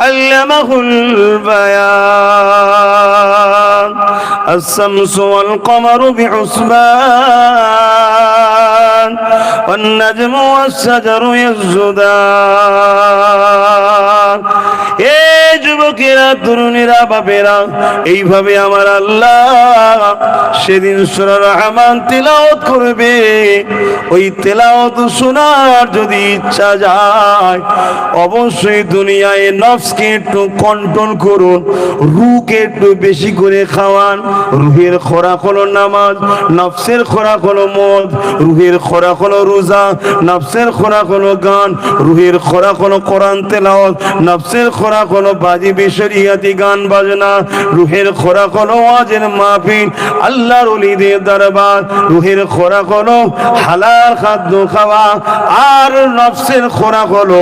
আল্লামাহুল বায়ান الشمس والقمر بحسبان والنجم والشجر يسجدان। এ যুবকেরা, তরুণীরা, বাপেরা, এইভাবে আমার আল্লাহ সেদিন সূরা রহমান তেলাওয়াত করবে। ওই তেলাওয়াত শোনার যদি ইচ্ছা যায়, অবশ্যই দুনিয়ায় নফসকে একটু কন্ট্রোল করুন, রূহকে একটু বেশি করে খাওয়ান। রুহের খোরাক হলো নামাজ, নফসের খোরাক হলো মদ। রুহের খোরাক হলো রোজা, নফসের খোরাক হলো গান। রুহের খোরাক হলো কোরআন তেলাওয়াত, নফসের খোরাক হলো বাজি বেশরিয়াতি গান বাজনা। রুহের খোরাক হলো ওয়াজের মাহফিল, আল্লাহর ওলিদের দরবার। রুহের খোরাক হলো হালাল খাদ্য খাওয়া, আর নফসের খোরাক হলো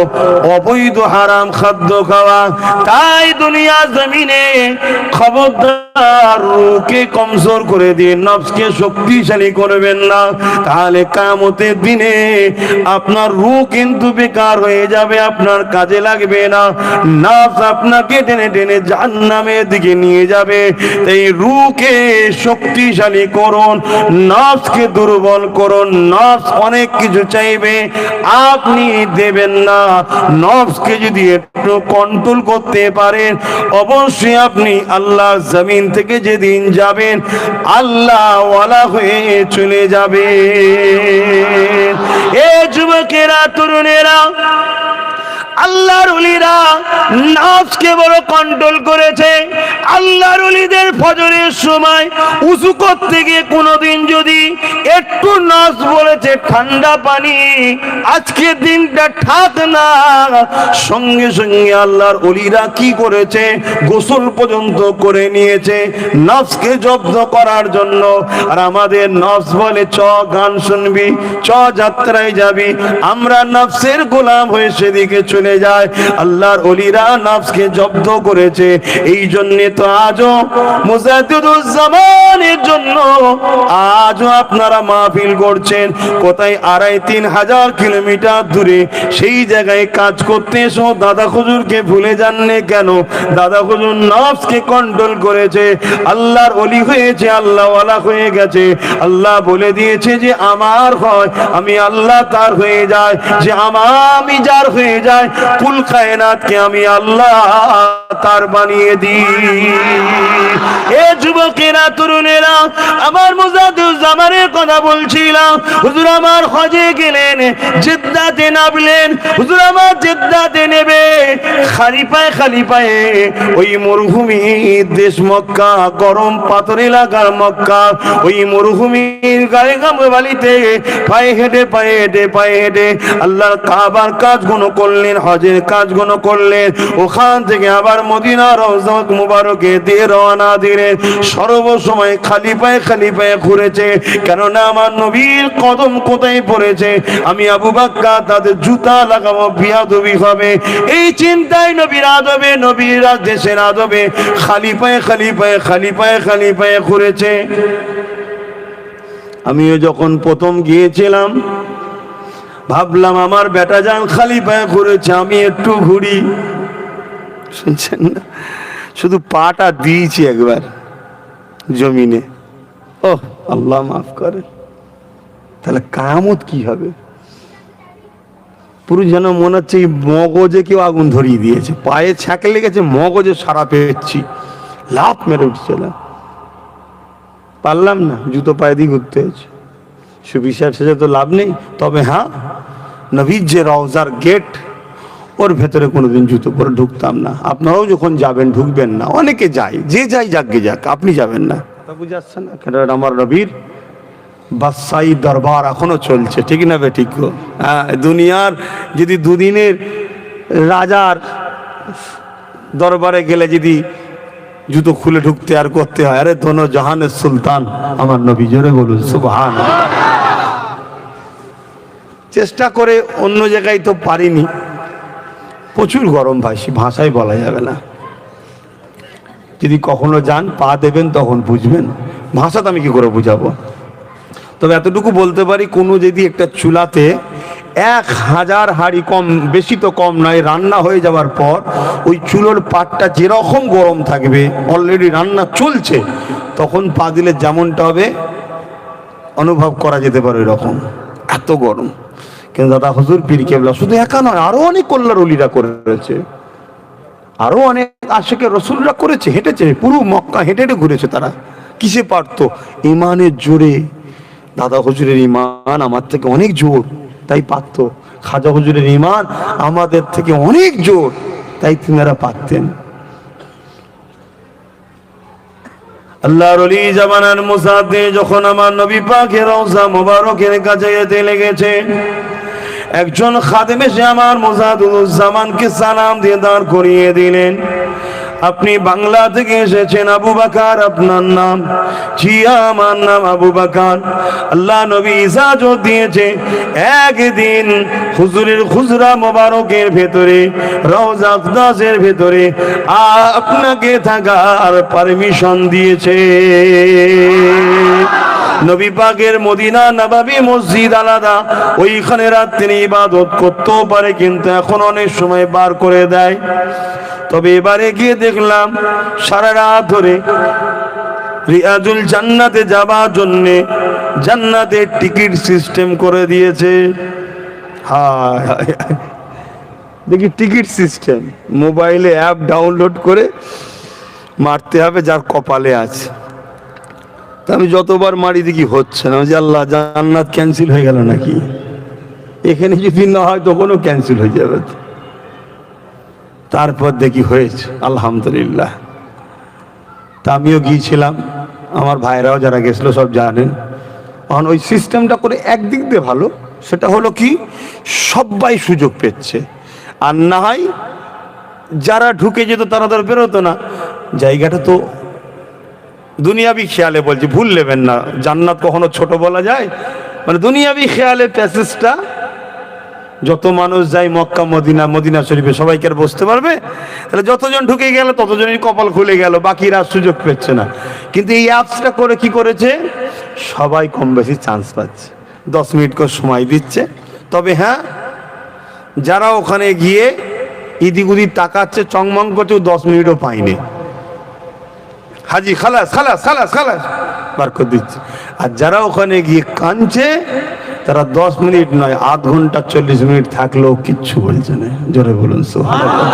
অবৈধ হারাম খাদ্য খাওয়া। তাই দুনিয়া জমিনে খবরদার রূহকে কমজোর করে দিয়ে নফসকে শক্তিশালী করবেন না, তাহলে কিয়ামতের দিনে আপনার রূহ কিন্তু বেকার হয়ে যাবে, আপনার কাজে লাগবে না। নফস আপনাকে টেনে টেনে জাহান্নামের দিকে নিয়ে যাবে। এই রূহকে শক্তিশালী করুন, নফসকে দুর্বল করুন। নফস অনেক কিছু চাইবে, আপনি দেবেন না। নফসকে যদি একটু কন্ট্রোল করতে পারেন, অবশ্যই আপনি আল্লাহ জমিন থেকে যেদিন যাবেন আল্লাহ ওয়ালা হয়ে চলে যাবে। এ যুবকেরা, তরুণেরা, আল্লাহর ওলিরা নফসকে বড় কন্ট্রোল করেছে। আল্লাহর ওলিদের ফজরের সময় উযু করতে গিয়ে কোনোদিন যদি একটু নফস বলেছে ঠান্ডা পানি, আজকে দিনটা ঠাক না, সঙ্গে সঙ্গে আল্লাহর ওলিরা কি করেছে, গোসল পর্যন্ত করে নিয়েছে নফসকে জব্দ করার জন্য। আর আমাদের নফস বলে চ গান শুনবি, চ যাত্রায় যাবি, আমরা নফসের গোলাম হয়ে সেদিকে চলে যায়। আল্লাহর ওলিরা নফসকে জব্দ করেছে। এই জন্য তো আজও মুজাদ্দিদুজ জামানের জন্য আজও আপনারা মাহফিল করছেন। কোথায় 2,500-3 হাজার কিলোমিটার দূরে সেই জায়গায় কাজ করতে এসো দাদা হুজুরকে ভুলে যাননি কেন? দাদা হুজুর নফসকে কন্ট্রোল করেছে, আল্লাহর ওলি হয়েছে, আল্লাহ ওয়ালা হয়ে গেছে। আল্লাহ বলে দিয়েছে যে আমার হয় আমি আল্লাহ তার হয়ে যায়, যে আমি যার হয়ে যায়, কুল কায়নাতকে আমি আল্লাহ তার বানিয়ে দিই। এ যুবকেরা, তরুণেরা, আমার মুজাদ্দুজ্জামানের কথা বলছিলাম। হুজুর আমার হজে গেলেন, জেদ্দাতে নামলেন। হুজুর আমার জেদ্দাতে নেবে খালি পায়ে ওই মরুভূমির দেশ মক্কা, গরম পাথর এলাকার মক্কা, ওই মরুভূমির গায়ে বালিতে পায়ে হেঁটে আল্লাহর কাবার কাজগুলো করলেন, হজের কাজগুলো করলেন। ওখান থেকে আবার মদিনা রওজা মুবারকে দিয়ে রওনা দিলেন। সর্বসময় খালি পায়ে ঘুরেছে, কেননা আমার নবীর কদম কোথায় পড়েছে, আমি আবু বকর তাদের জুতা লাগাবো, বিয়াদবি হবে, এই চিন্তায় নবীর আদবে, নবীর দেশের আদবে খালি পায়ে ঘুরেছে। আমিও যখন প্রথম গিয়েছিলাম ভাবলাম আমার বেটা যান খালি পায়ে ঘুরেছে, আমি একটু ঘুরি। শুনছেন না, শুধু পাটা দিয়েছি একবার জমিনে। ও আল্লাহ মাফ করে, তাহলে কিয়ামত কি হবে? পুরো যেন মনে হচ্ছে এই মগজে কেউ আগুন ধরিয়ে দিয়েছে, পায়ে ছ্যাঁক লেগেছে, মগজে সারা পেয়েছি, লাফ মেরে উঠছিলাম, পারলাম না, জুতো পায়ে দিয়ে ঘুরতে হয়েছে। সুবিচার সেজে তো লাভ নেই। তবে হ্যাঁ, নবীর যে রওজার গেট, ওর ভেতরে কোনোদিন জুতো পরে ঢুকতাম না। আপনারাও যখন যাবেন ঢুকবেন না। অনেকে যায়, যে যাই যাকগে যাক, আপনি যাবেন না। কথা বুঝে আসছে না? কেন আমার নবীর বাদশাহী দরবার এখনো চলছে, ঠিক না বে ঠিক? হ্যাঁ, দুনিয়ার যদি দুদিনের রাজার দরবারে গেলে যদি জুতো খুলে ঢুকতে আর করতে হয়, আরে দোনো জাহানের সুলতান আমার নবী, জোরে বলুন সুবহানাল্লাহ। চেষ্টা করে অন্য জায়গায় তো পারিনি, প্রচুর গরম ভাষায় বলা যাবে না। যদি কখনো যান পা দেবেন তখন বুঝবেন, ভাষা তো আমি কি করে বুঝাবো। তবে এতটুকু বলতে পারি, কোনো যদি একটা চুলাতে 1000 হাঁড়ি, কম বেশি তো কম নয়, রান্না হয়ে যাওয়ার পর ওই চুলোর পাটটা যেরকম গরম থাকবে, অলরেডি রান্না চলছে, তখন পা দিলে যেমনটা হবে অনুভব করা যেতে পারে এরকম, এত গরম। কিন্তু দাদা হুজুর পীর কেবলা শুধু একা নয়, আরো অনেক কল্যার অলিরা করেছে, আরো অনেক আশিকে রসুলরা করেছে, হেঁটেছে, পুরো মক্কা হেঁটে ঘুরেছে। তারা কিসে পারতো? ইমানের জোরে। দাদা হুজুরের ইমান আমার থেকে অনেক জোর, তাই পারতো। খাজা হুজুরের ইমান আমাদের থেকে অনেক জোর, তাই তিনারা পারতেন। আল্লাহর ওলি জামানার মুসাদ্দে যখন আমার নবী পাকের রওজা মুবারকের কাছে যেতে লেগেছে, একজন খাদেম এসে আমার মুজাদ্দুজ্জামানকে সালাম দিয়ে দাঁড় করিয়ে দিলেন। আপনি বাংলা থেকে এসেছেন, আবু বকর আপনার নাম? জি আমার নাম আবু বকর। আল্লাহ নবী ইজাজত দিয়েছে একদিন হুজুরের খুজরা মোবারকের ভেতরে, রওজা আকদাসের ভেতরে আপনাকে থাকার পারমিশন দিয়েছে। নবী পাকের মদিনা নববী মসজিদ আলাদা, ওইখানে রাত্রে ইবাদত করতেও পারে, কিন্তু এখন অনেক সময় বার করে দেয়। তবে এবারে গিয়ে দেখলাম সারা রাত ধরে রিয়াজুল জান্নাতে যাবার জন্য জান্নাতের টিকিট সিস্টেম করে দিয়েছে। হায় হায়, দেখি টিকিট সিস্টেম, মোবাইলে অ্যাপ ডাউনলোড করে মারতে হবে যার কপালে আছে। আমি যতবার মারি দেখি হচ্ছে না, যে আল্লাহ জান্নাত ক্যান্সেল হয়ে গেল নাকি? এখানে যদি না হয় তখনও ক্যান্সেল হয়ে যাবে। তারপর দেখি হয়েছে, আলহামদুলিল্লাহ। তা আমিও গিয়েছিলাম, আমার ভাইরাও যারা গেছিল সব জানেন। কারণ ওই সিস্টেমটা করে একদিক দিয়ে ভালো, সেটা হলো কি সবাই সুযোগ পেচ্ছে, আর না হয় যারা ঢুকে যেত তারা তো বেরোতো না। জায়গাটা তো দুনিয়াবি খেয়ালে বলছি, ভুল নেবেন না, জান্নাত কখনো ছোট বলা যায়, মানে দুনিয়াবি খেয়ালে প্যাসেজটা যত মানুষ যায় মক্কা মদিনা, মদিনা শরীফে সবাইকে আর বসতে পারবে? তাহলে যতজন ঢুকে গেল ততজনই কপাল খুলে গেল, বাকিরা সুযোগ পেচ্ছে না। কিন্তু এই অ্যাপসটা করে কি করেছে, সবাই কম বেশি চান্স পাচ্ছে, 10 মিনিট করে সময় দিচ্ছে। তবে হ্যাঁ, যারা ওখানে গিয়ে ইদিক উদিক তাকাচ্ছে, চংমং করছে, 10 মিনিটও পায়নি, হাজি খালাস খালাস খালাস খালাস বার করে দিচ্ছে। আর যারা ওখানে গিয়ে কাঁদছে, তারা 10 মিনিট নয়, আধ ঘন্টা 40 মিনিট থাকলেও কিচ্ছু বলছে না। জোরে বলুন সুবহানাল্লাহ।